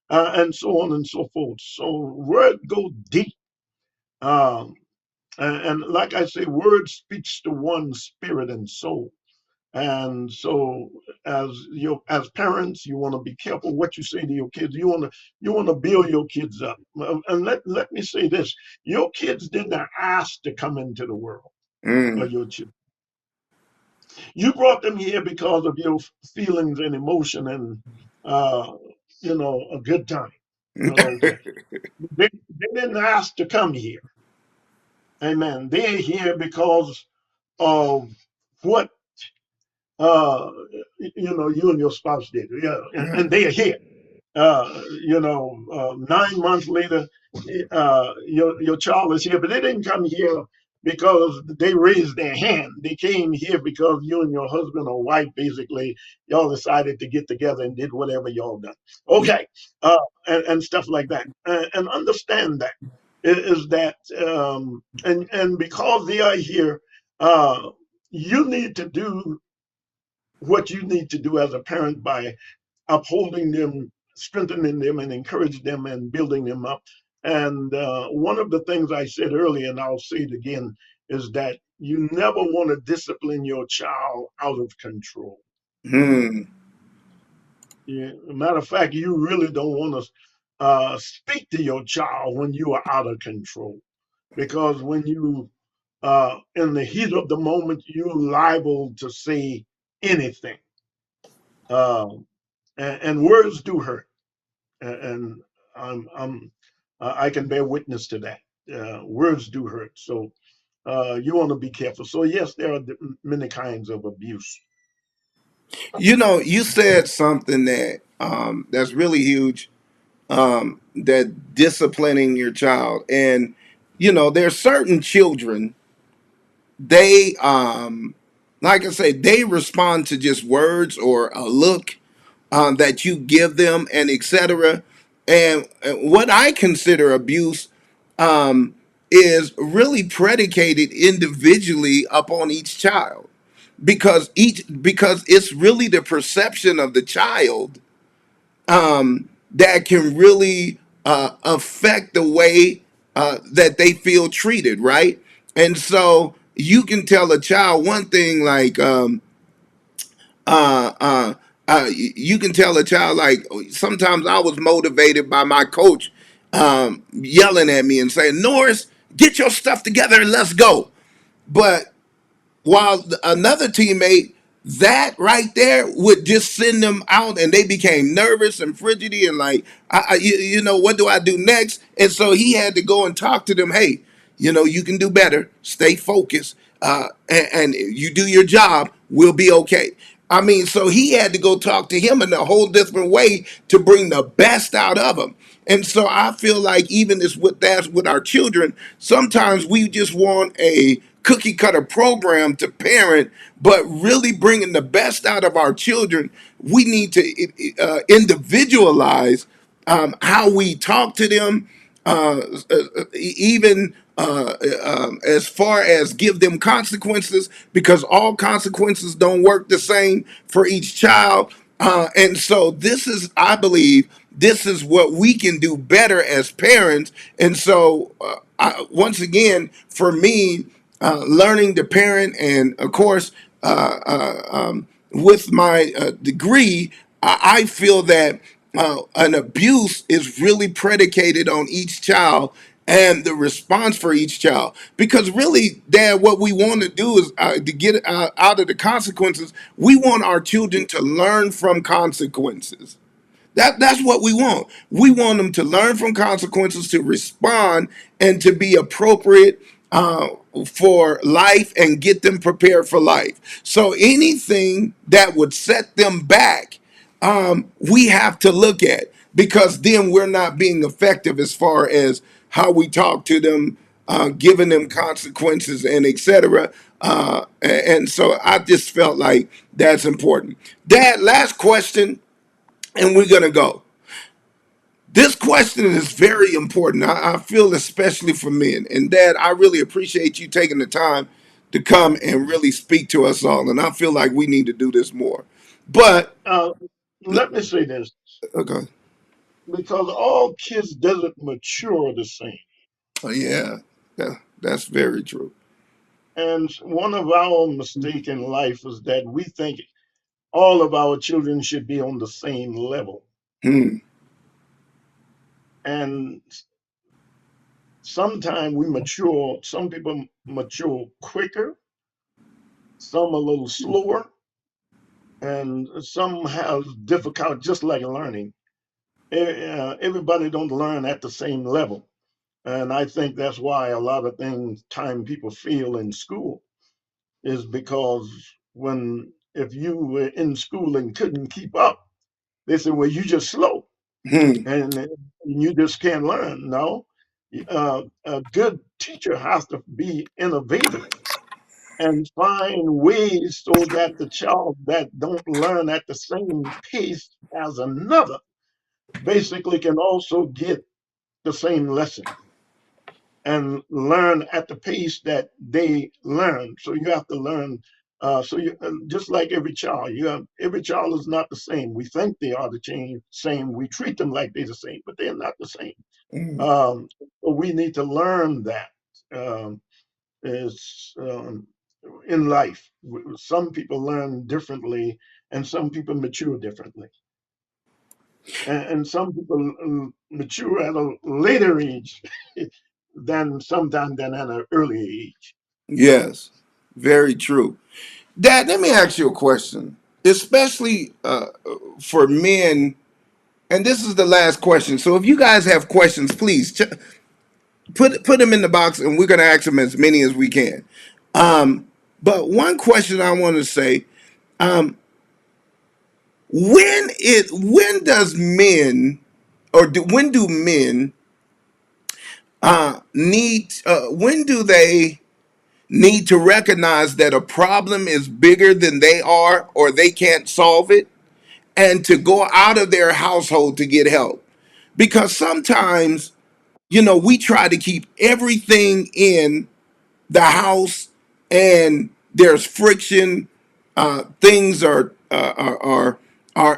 and so on and so forth. So word go deep. Um, and like I say, word speaks to one's spirit and soul. And so, as parents, you want to be careful what you say to your kids. You want to build your kids up. And let me say this: your kids didn't ask to come into the world, or Mm. your children. You brought them here because of your feelings and emotion and uh, a good time. Okay, they didn't ask to come here. Amen. They're here because of what you and your spouse did. Yeah, and Right. they are here. 9 months later, your child is here, but they didn't come here because they raised their hand. They came here because you and your husband or wife, basically, y'all decided to get together and did whatever y'all done. Okay, and stuff like that. And understand that is that, and because they are here, uh, you need to do what you need to do as a parent by upholding them, strengthening them, and encourage them and building them up. And one of the things I said earlier, and I'll say it again, is that you never want to discipline your child out of control. Mm. Yeah, matter of fact, you really don't want to speak to your child when you are out of control, because when you in the heat of the moment, you're liable to say anything, um, and words do hurt, and I'm I can bear witness to that. Words do hurt, so you want to be careful. So yes, there are many kinds of abuse. You said something that that's really huge. That disciplining your child, and there's certain children, they like I say, they respond to just words or a look that you give them, and etc. And what I consider abuse is really predicated individually upon each child, because it's really the perception of the child that can really affect the way that they feel treated, right? And so you can tell a child one thing, like uh, uh, you can tell a child, like, sometimes I was motivated by my coach yelling at me and saying, "Norris, get your stuff together and let's go." But while another teammate that right there would just send them out, and they became nervous and frigid and like, you know, what do I do next? And so he had to go and talk to them. Hey, you know, you can do better. Stay focused, and you do your job. We'll be okay. I mean, so he had to go talk to him in a whole different way to bring the best out of him. And so I feel like even as with that with our children, sometimes we just want a cookie cutter program to parent, but really bringing the best out of our children, we need to individualize how we talk to them, even as far as give them consequences, because all consequences don't work the same for each child. And so this is, I believe, this is what we can do better as parents. And so, once again, for me, learning to parent, and of course, with my degree, I feel that an abuse is really predicated on each child and the response for each child. Because really, Dad, what we want to do is to get out of the consequences. We want our children to learn from consequences. That's what we want. We want them to learn from consequences, to respond, and to be appropriate for life and get them prepared for life. So anything that would set them back, we have to look at, because then we're not being effective as far as how we talk to them, giving them consequences, and etc. And so I just felt like that's important. Dad, last question, and we're gonna go. This question is very important. I feel especially for men. And Dad, I really appreciate you taking the time to come and really speak to us all. And I feel like we need to do this more. But Uh, Let me say this, okay, because all kids doesn't mature the same. oh, yeah, that's very true. And one of our mistakes in life is that we think all of our children should be on the same level. Hmm. And sometimes we mature, some people mature quicker, some a little slower, and some have difficult, just like learning. Everybody don't learn at the same level. And I think that's why a lot of things, time people fail in school is because when, if you were in school and couldn't keep up, they say, well, you just slow Hmm. and you just can't learn. No, a good teacher has to be innovative and find ways so that the child that don't learn at the same pace as another basically can also get the same lesson and learn at the pace that they learn. So you have to learn. So you just like every child, you have every child is not the same. We think they are the same. We treat them like they're the same, but they're not the same. Hmm. Um, so we need to learn that um, is in life. Some people learn differently, and some people mature differently, and some people mature at a later age than sometimes than at an early age. Yes, very true. Dad, let me ask you a question, especially for men. And this is the last question. So if you guys have questions, please put them in the box, and we're going to ask them as many as we can. But one question I want to say: when does men, when do men need when do they need to recognize that a problem is bigger than they are, or they can't solve it, and to go out of their household to get help? Because sometimes, you know, we try to keep everything in the house, and there's friction. Things are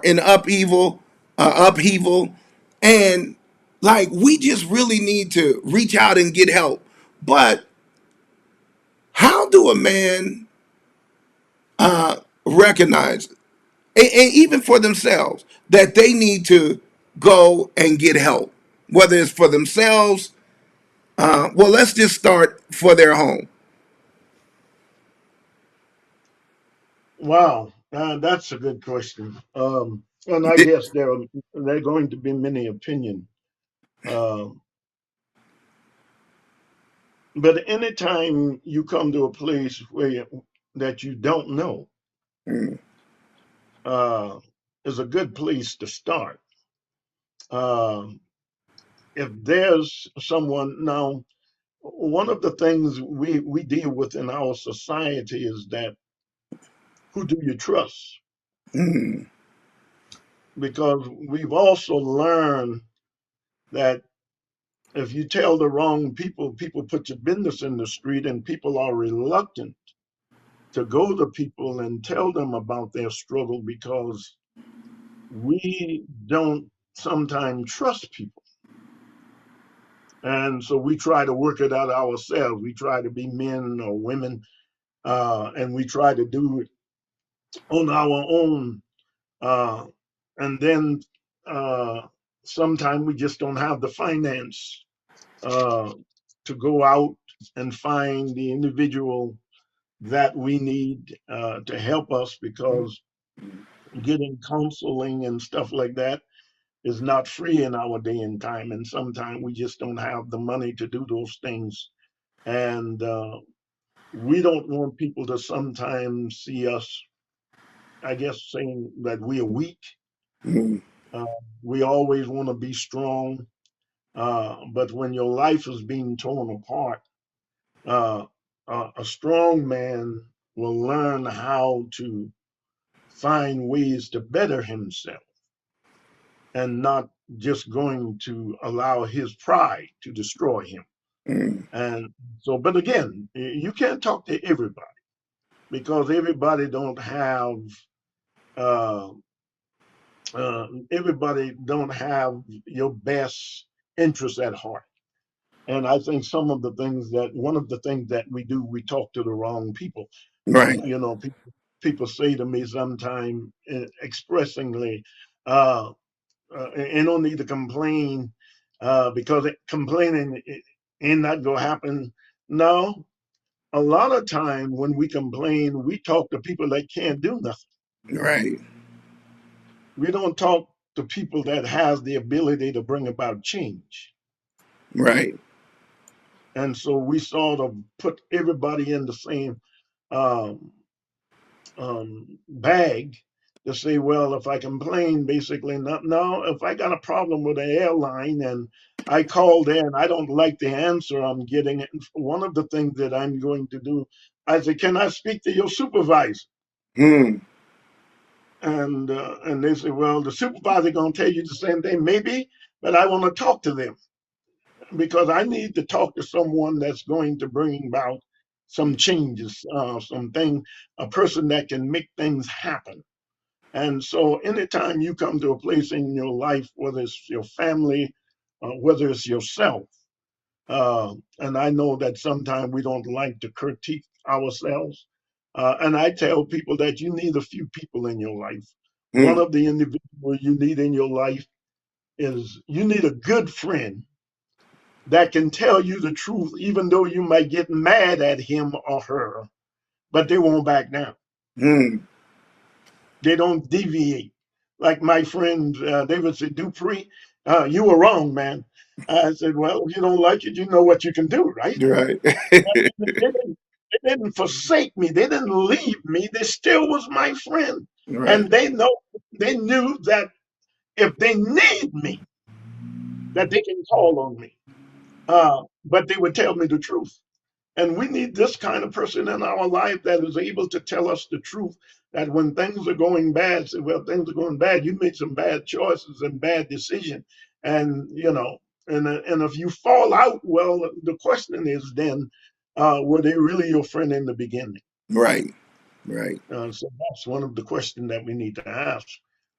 in upheaval, and like we just really need to reach out and get help. But how do a man recognize, and even for themselves, that they need to go and get help, whether it's for themselves? Well, let's just start for their home. Wow. That's a good question. And I guess there are going to be many opinions. Um, but anytime you come to a place that you don't know, Mm, uh, is a good place to start. Um, if there's someone now, one of the things we deal with in our society is that who do you trust? mm, Because we've also learned that if you tell the wrong people, people put your business in the street, and people are reluctant to go to people and tell them about their struggle because we don't sometimes trust people. And so we try to work it out ourselves. We try to be men or women, and we try to do it on our own. Uh, and then sometimes we just don't have the finance uh, to go out and find the individual that we need to help us, because getting counseling and stuff like that is not free in our day and time. And sometimes we just don't have the money to do those things. And we don't want people to sometimes see us, I guess, saying that we are weak. mm, Uh, we always want to be strong. But when your life is being torn apart, uh, a strong man will learn how to find ways to better himself and not just going to allow his pride to destroy him. mm, And so, but again, you can't talk to everybody because uh, everybody don't have your best interests at heart. And I think one of the things that we do, we talk to the wrong people. right, People say to me sometimes expressingly, uh, and don't need to complain because complaining ain't not gonna happen. No, a lot of time when we complain, we talk to people that can't do nothing. right, We don't talk to people that has the ability to bring about change. right, And so we sort of put everybody in the same um, bag to say, well, if I complain, basically, not now, if I got a problem with an airline and I call there and I don't like the answer I'm getting, one of the things that I'm going to do, I say, can I speak to your supervisor? mm, And they say, well, the supervisor going to tell you the same thing, maybe, but I want to talk to them because I need to talk to someone that's going to bring about some changes, a person that can make things happen. And so, anytime you come to a place in your life, whether it's your family, whether it's yourself, and I know that sometimes we don't like to critique ourselves. And I tell people that you need a few people in your life. One mm, of the individuals you need in your life is you need a good friend that can tell you the truth, even though you might get mad at him or her, but they won't back down. mm, They don't deviate. Like my friend David said, DuPree, you were wrong, man. I said, well, if you don't like it, you know what you can do, right? right, They didn't forsake me. They didn't leave me. They still was my friend. right, And they knew that if they need me, that they can call on me. But they would tell me the truth. And we need this kind of person in our life that is able to tell us the truth. That when things are going bad, say, well, things are going bad. You made some bad choices and bad decisions, and and if you fall out, well, the question is then, were they really your friend in the beginning? right, right, So that's one of the questions that we need to ask.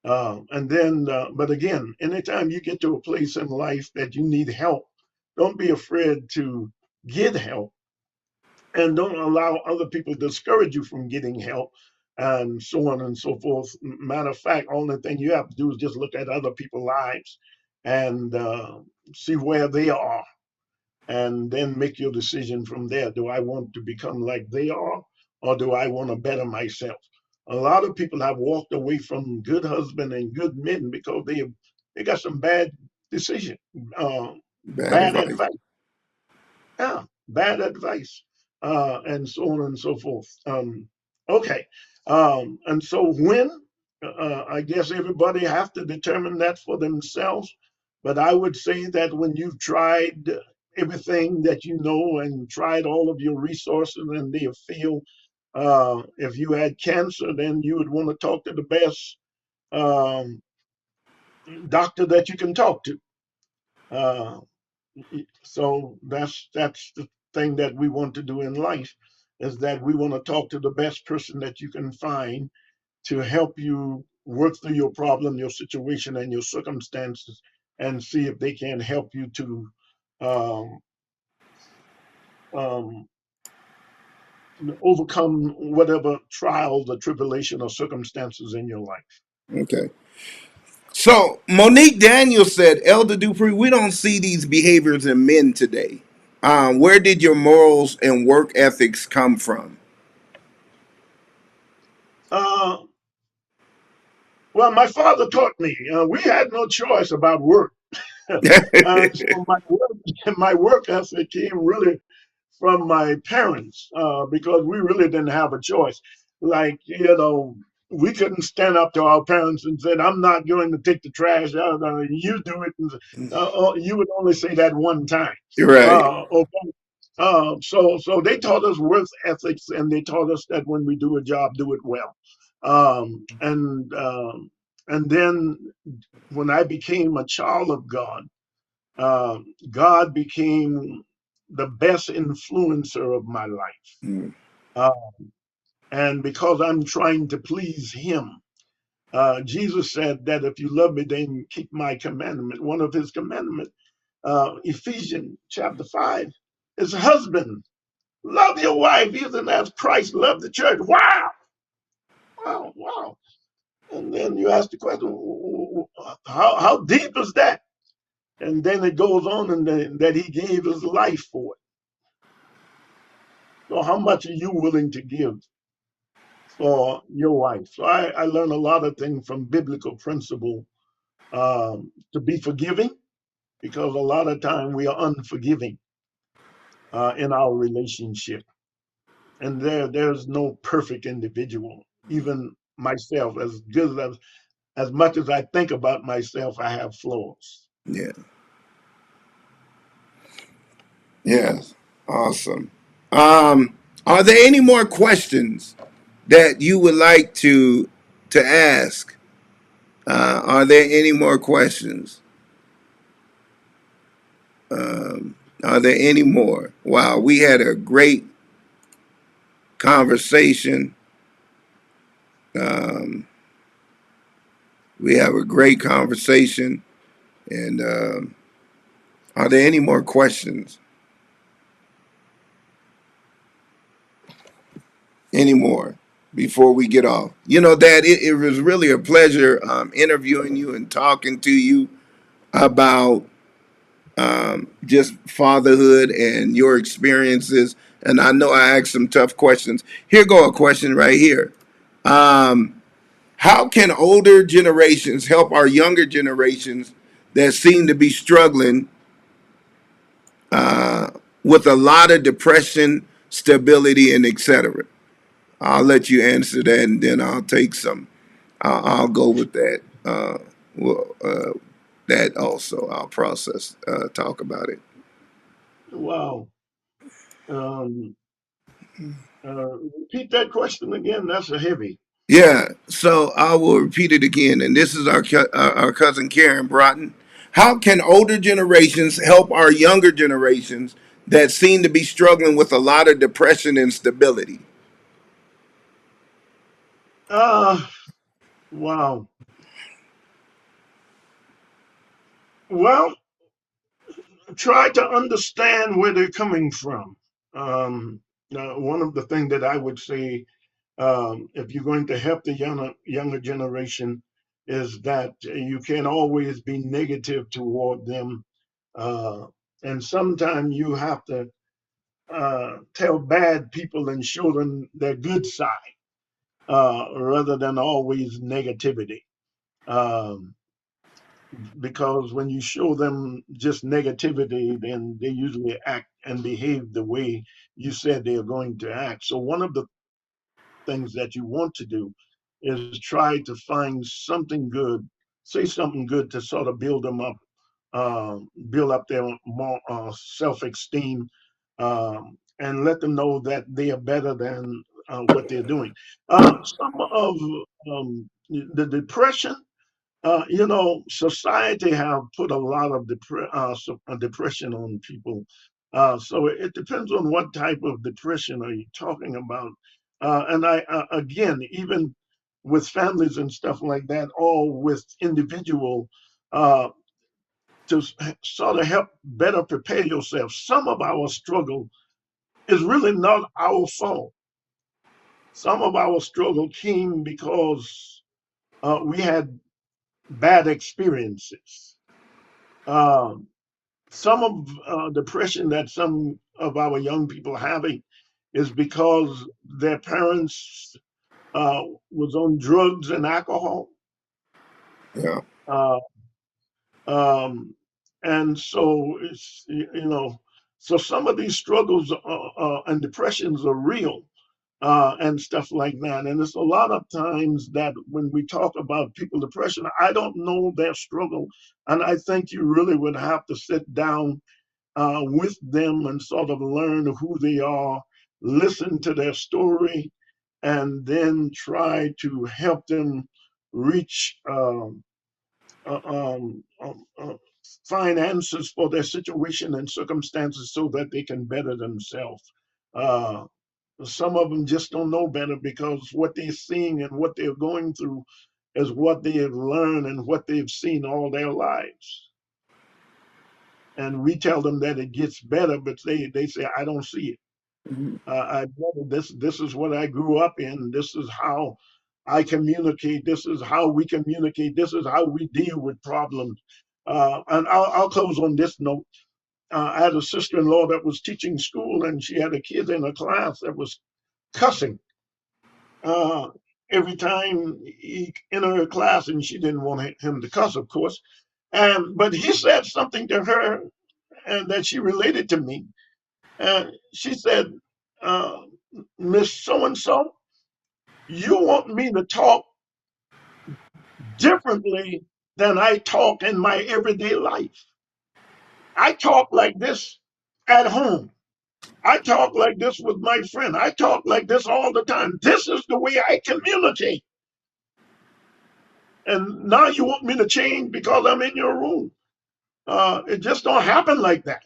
But again, anytime you get to a place in life that you need help, don't be afraid to get help and don't allow other people to discourage you from getting help and so on and so forth. Matter of fact, only thing you have to do is just look at other people's lives and see where they are and then make your decision from there. Do I want to become like they are or do I want to better myself? A lot of people have walked away from good husband and good men because they got some bad decision, uh, Bad bad advice. advice. Yeah, bad advice, and so on and so forth. Okay, and so when I guess everybody have to determine that for themselves. But I would say that when you've tried everything that you know and tried all of your resources and they have failed, if you had cancer, then you would want to talk to the best um, doctor that you can talk to. Uh, so that's the thing that we want to do in life is that we want to talk to the best person that you can find to help you work through your problem, your situation, and your circumstances, and see if they can help you to um, um, overcome whatever trials or tribulation or circumstances in your life. Okay. So Monique Daniels said, Elder Dupree, we don't see these behaviors in men today. Where did your morals and work ethics come from? Uh, well, my father taught me we had no choice about work. So my work ethic came really from my parents because we really didn't have a choice. Like, we couldn't stand up to our parents and said, "I'm not going to take the trash out. You do it." And, you would only say that one time. Right. Okay. So they taught us work ethics, and they taught us that when we do a job, do it well. And then when I became a child of God, God became the best influencer of my life. Mm, Uh, and because I'm trying to please Him, Jesus said that if you love me, then keep my commandment. One of His commandments, Ephesians chapter 5, is husband. Love your wife even as Christ loved the church. Wow, wow, wow. And then you ask the question, how deep is that? And then it goes on and that He gave His life for it. So how much are you willing to give for your wife? So I learned a lot of things from biblical principle to be forgiving because a lot of time we are unforgiving in our relationship. And there's no perfect individual. Even myself, as good as much as I think about myself, I have flaws. yeah. Yes. Awesome. Are there any more questions that you would like to ask? Are there any more questions? Are there any more? Wow, we had a great conversation. Um, we have a great conversation. And are there any more questions? Any more before we get off? You know, Dad, it was really a pleasure interviewing you and talking to you about just fatherhood and your experiences. And I know I asked some tough questions. Here go a question right here. Um, how can older generations help our younger generations that seem to be struggling with a lot of depression, stability, and etc.? I'll let you answer that, and then I'll take some. I'll go with that. Well, that also I'll process, talk about it. Wow. Um, Repeat that question again. That's a heavy. Yeah, so I will repeat it again, and this is our cousin Karen Broughton. How can older generations help our younger generations that seem to be struggling with a lot of depression and stability? Ah, wow. Well, try to understand where they're coming from. Um, One of the things that I would say, if you're going to help the younger generation, is that you can always be negative toward them, uh, and sometimes you have to tell bad people and show them their good side. rather than always negativity. Um, because when you show them just negativity, then they usually act and behave the way you said they are going to act. So one of the things that you want to do is try to find something good, say something good to sort of build up their more self-esteem, and let them know that they are better than what they're doing. Some of the depression, society have put a lot of depression on people. So it depends on what type of depression are you talking about. And again, even with families and stuff like that, or with individual, uh, to sort of help better prepare yourself. Some of our struggle is really not our fault. Some of our struggle came because we had bad experiences. Um, some of depression that some of our young people are having is because their parents uh, was on drugs and alcohol. Yeah. Uh, um, and so so some of these struggles and depressions are real, and stuff like that. And it's a lot of times that when we talk about people depression, I don't know their struggle, and I think you really would have to sit down with them and sort of learn who they are, listen to their story, and then try to help them reach uh, um, um, uh, find answers for their situation and circumstances so that they can better themselves. Uh, some of them just don't know better because what they're seeing and what they're going through is what they have learned and what they've seen all their lives. And we tell them that it gets better, but they say, I don't see it. Mhm. This is what I grew up in. This is how I communicate. This is how we communicate. This is how we deal with problems. And I'll close on this note. I had a sister-in-law that was teaching school, and she had a kid in a class that was cussing uh, every time he entered her class, and she didn't want him to cuss, of course. And but he said something to her, and that she related to me. And she said, uh, Miss So and so, you want me to talk differently than I talk in my everyday life. I talk like this at home. I talk like this with my friend. I talk like this all the time. This is the way I communicate. And now you want me to change because I'm in your room. It just don't happen like that.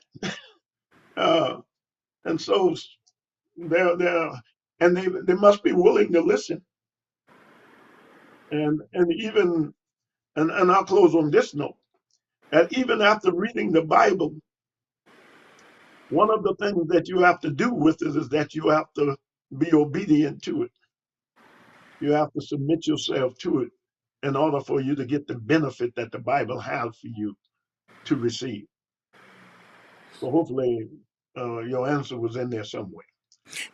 Uh, and so they're and they must be willing to listen. And even and I'll close on this note. And even after reading the Bible, one of the things that you have to do with it is that you have to be obedient to it. You have to submit yourself to it in order for you to get the benefit that the Bible has for you to receive. So hopefully, your answer was in there somewhere.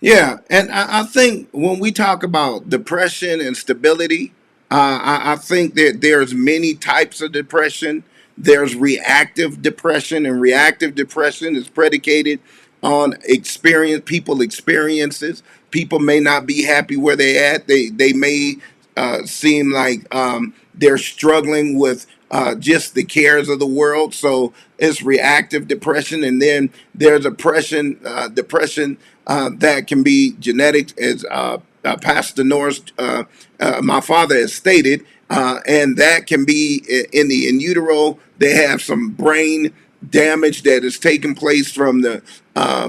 Yeah, and I think when we talk about depression and stability, I think that there's many types of depression. There's reactive depression, and reactive depression is predicated on people experiences. People may not be happy where they're at. They may seem like they're struggling with just the cares of the world. So it's reactive depression, and then there's depression that can be genetic, as Pastor Norris, my father, has stated, and that can be in the in utero. They have some brain damage that is taking place from the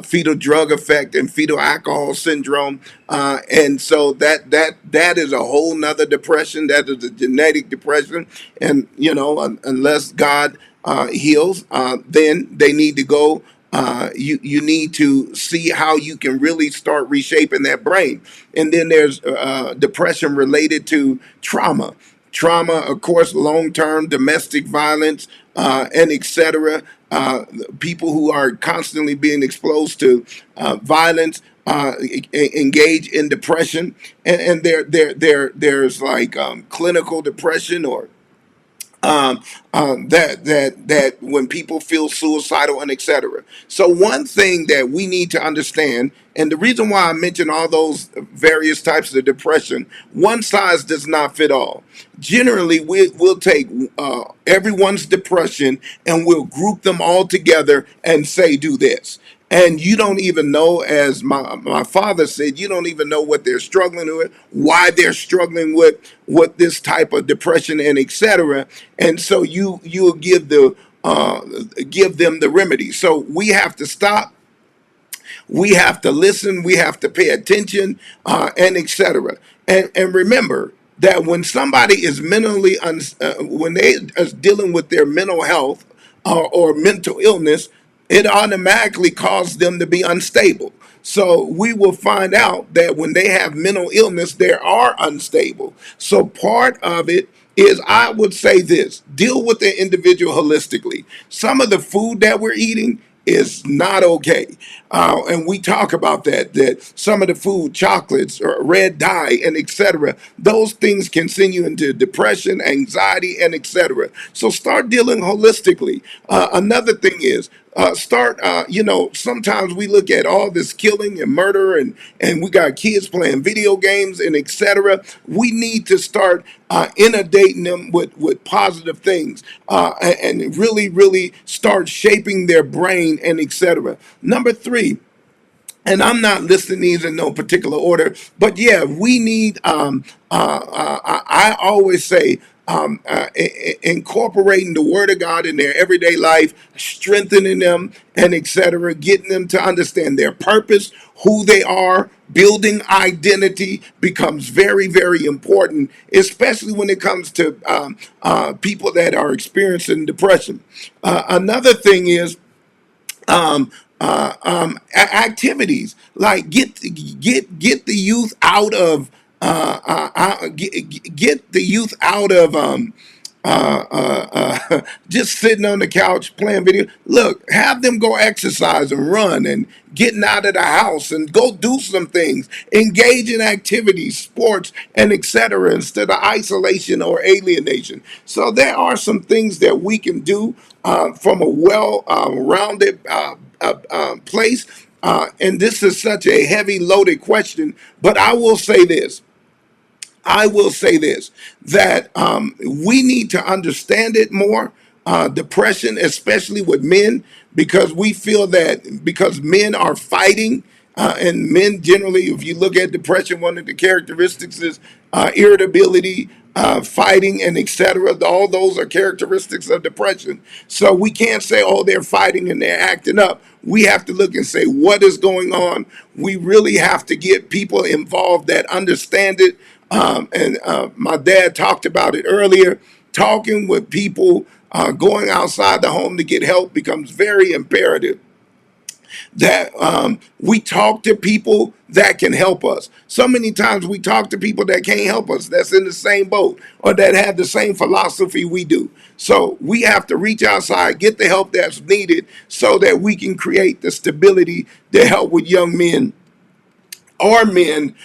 fetal drug effect and fetal alcohol syndrome, and so that is a whole nother depression. That is a genetic depression, and unless God heals, then they need to go. You need to see how you can really start reshaping that brain. And then there's depression related to trauma, of course, long-term domestic violence, and etc. People who are constantly being exposed to violence engage in depression, and there's like clinical depression, or that when people feel suicidal and etc. So one thing that we need to understand, and the reason why I mention all those various types of depression, one size does not fit all. Generally, we'll take everyone's depression and we'll group them all together and say, do this. And you don't even know, as my father said, you don't even know what they're struggling with, why they're struggling with this type of depression and etc. And so you'll give them the remedy. So we have to stop, we have to listen, we have to pay attention, and etc. And remember that when somebody is when they are dealing with their mental health or mental illness, it automatically causes them to be unstable. So we will find out that when they have mental illness, they are unstable. So part of it is, I would say this: deal with the individual holistically. Some of the food that we're eating is not okay. And we talk about that some of the food, chocolates or red dye and etc., those things can send you into depression, anxiety, and etc. So start dealing holistically. Another thing is, sometimes we look at all this killing and murder, and we got kids playing video games and etc. We need to start inundating them with positive things, and really, really start shaping their brain and etc. Number three, and I'm not listing these in no particular order, but yeah, we need, I always say, incorporating the word of God in their everyday life, strengthening them and etc., getting them to understand their purpose, who they are. Building identity becomes very, very important, especially when it comes to people that are experiencing depression. Another thing is, activities like get the youth out of get the youth out of just sitting on the couch playing video. Look, have them go exercise and run and getting out of the house and go do some things. Engage in activities, sports, and etc. instead of isolation or alienation. So there are some things that we can do from a well-rounded place. And this is such a heavy loaded question, but I will say this, that we need to understand it more. Depression, especially with men, because we feel that because men are fighting, and men generally, if you look at depression, one of the characteristics is irritability, fighting, and etc. All those are characteristics of depression. So we can't say, oh, they're fighting and they're acting up. We have to look and say, what is going on? We really have to get people involved that understand it. And my dad talked about it earlier. Talking with people, going outside the home to get help becomes very imperative, that we talk to people that can help us. So many times we talk to people that can't help us, that's in the same boat or that have the same philosophy we do. So we have to reach outside, get the help that's needed so that we can create the stability to help with young men or men,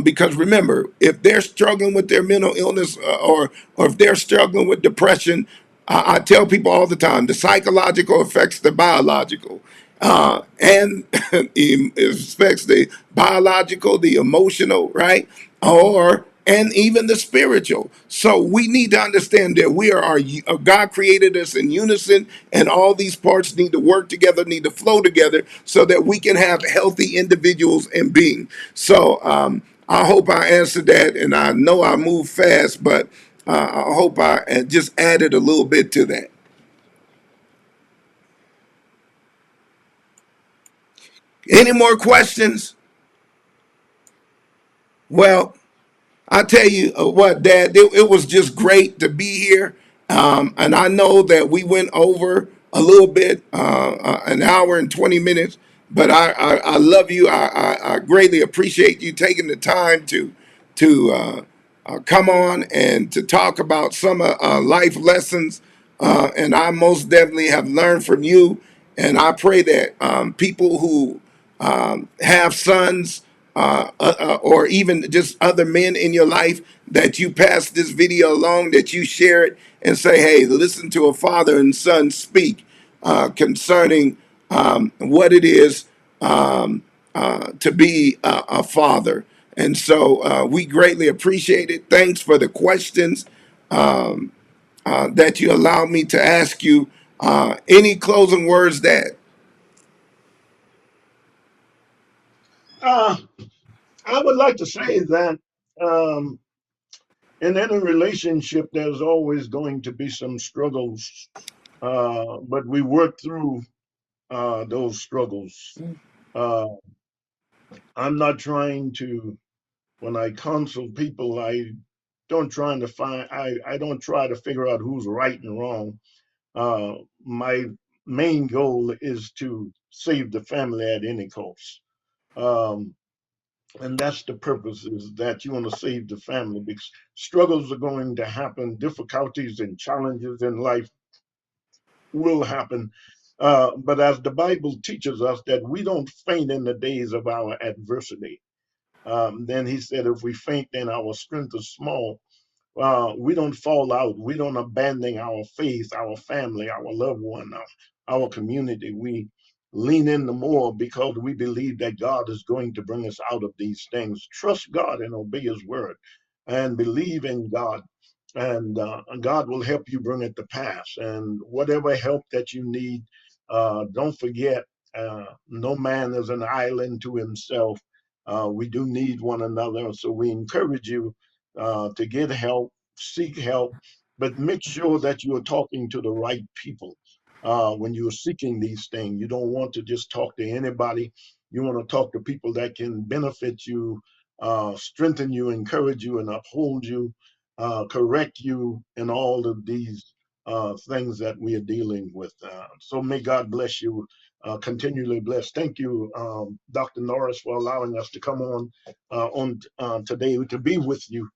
because remember, if they're struggling with their mental illness, or if they're struggling with depression, I tell people all the time, the psychological affects the biological, and it affects the biological, the emotional, right? Or and even the spiritual. So we need to understand that we are God created us in unison, and all these parts need to work together, need to flow together, so that we can have healthy individuals and being. So I hope I answered that, and I know I move fast, but I hope I just added a little bit to that. Any more questions? Well, I tell you what, Dad, it was just great to be here. And I know that we went over a little bit, an hour and 20 minutes, but I love you. I greatly appreciate you taking the time to come on and to talk about some life lessons. And I most definitely have learned from you. And I pray that people who have sons, or even just other men in your life, that you pass this video along, that you share it and say, hey, listen to a father and son speak concerning what it is to be a father. And so we greatly appreciate it. Thanks for the questions that you allowed me to ask you. Any closing words, Dad? Uh, I would like to say that um, in any relationship, there's always going to be some struggles, but we work through those struggles. Uh, I'm not trying to, when I counsel people, I don't try to figure out who's right and wrong. My main goal is to save the family at any cost. Um, and that's the purpose, is that you want to save the family, because struggles are going to happen, difficulties and challenges in life will happen. But as the Bible teaches us, that we don't faint in the days of our adversity. Then he said, if we faint, then our strength is small. We don't fall out. We don't abandon our faith, our family, our loved one, our community. We lean in the more, because we believe that God is going to bring us out of these things. Trust God and obey His word, and believe in God, and God will help you bring it to pass. And whatever help that you need, don't forget, no man is an island to himself. We do need one another, so we encourage you to get help, seek help, but make sure that you are talking to the right people. When you're seeking these things, you don't want to just talk to anybody. You want to talk to people that can benefit you, strengthen you, encourage you, and uphold you, correct you in all of these things that we are dealing with. So may God bless you, continually bless. Thank you, Dr. Norris, for allowing us to come on today to be with you.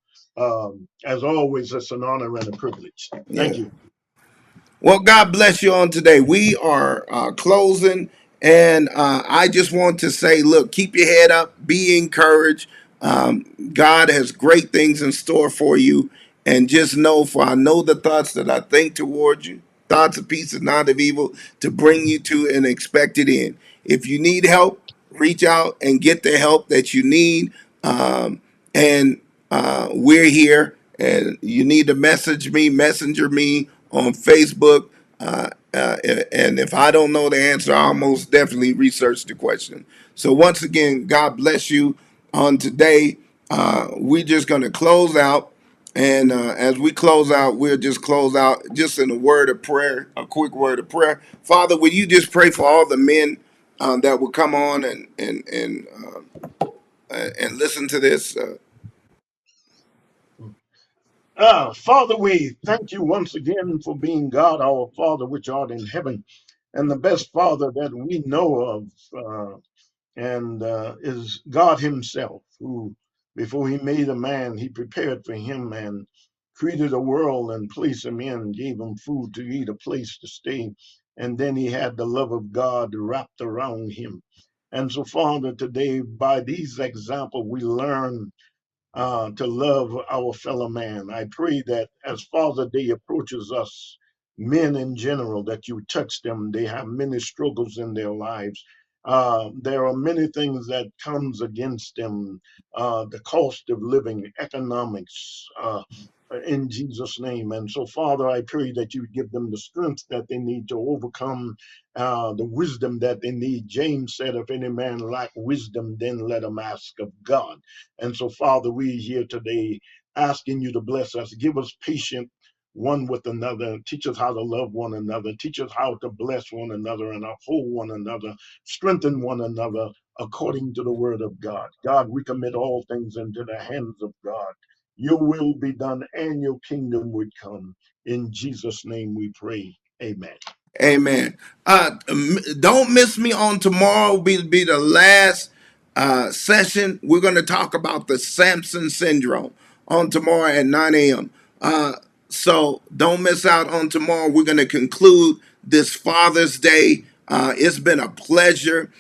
As always, it's an honor and a privilege. Thank Yeah. you. Well, God bless you on today. We are closing, and I just want to say, look, keep your head up, be encouraged. God has great things in store for you, and just know, for I know the thoughts that I think towards you, thoughts of peace and not of evil, to bring you to an expected end. If you need help, reach out and get the help that you need. And we're here, and you need to messenger me on Facebook. And if I don't know the answer, I'll most definitely research the question. So once again, God bless you on today. We're just going to close out. And as we close out, we'll just close out just in a word of prayer, a quick word of prayer. Father, will you just pray for all the men that will come on and listen to this? Father, we thank you once again for being God, our Father, which art in heaven, and the best Father that we know of. And is God Himself, who, before He made a man, He prepared for him and created a world and placed him in, gave him food to eat, a place to stay. And then He had the love of God wrapped around him. And so, Father, today, by these examples, we learn to love our fellow man. I pray that as Father Day approaches us, men in general, that you touch them. They have many struggles in their lives. There are many things that comes against them, the cost of living, economics, in Jesus' name. And so, Father, I pray that you give them the strength that they need to overcome, the wisdom that they need. James said, if any man lack wisdom, then let him ask of God. And so, Father, we here today asking you to bless us, give us patience one with another, teach us how to love one another, teach us how to bless one another and uphold one another, strengthen one another according to the word of God. God, we commit all things into the hands of God. Your will be done and your kingdom would come. In Jesus' name we pray. Amen. Amen. Don't miss me on tomorrow. Be the last session. We're going to talk about the Samson syndrome on tomorrow at 9 a.m. So don't miss out on tomorrow. We're going to conclude this Father's Day. It's been a pleasure.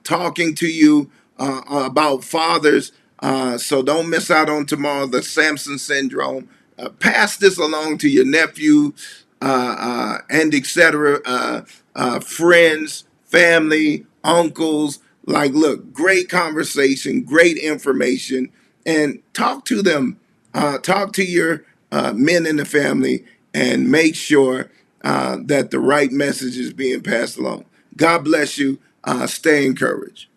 talking to you about fathers. So don't miss out on tomorrow, the Samson syndrome. Pass this along to your nephew and etc. Friends, family, uncles. Like, look, great conversation, great information, and talk to them. Talk to your men in the family and make sure that the right message is being passed along. God bless you. Stay encouraged.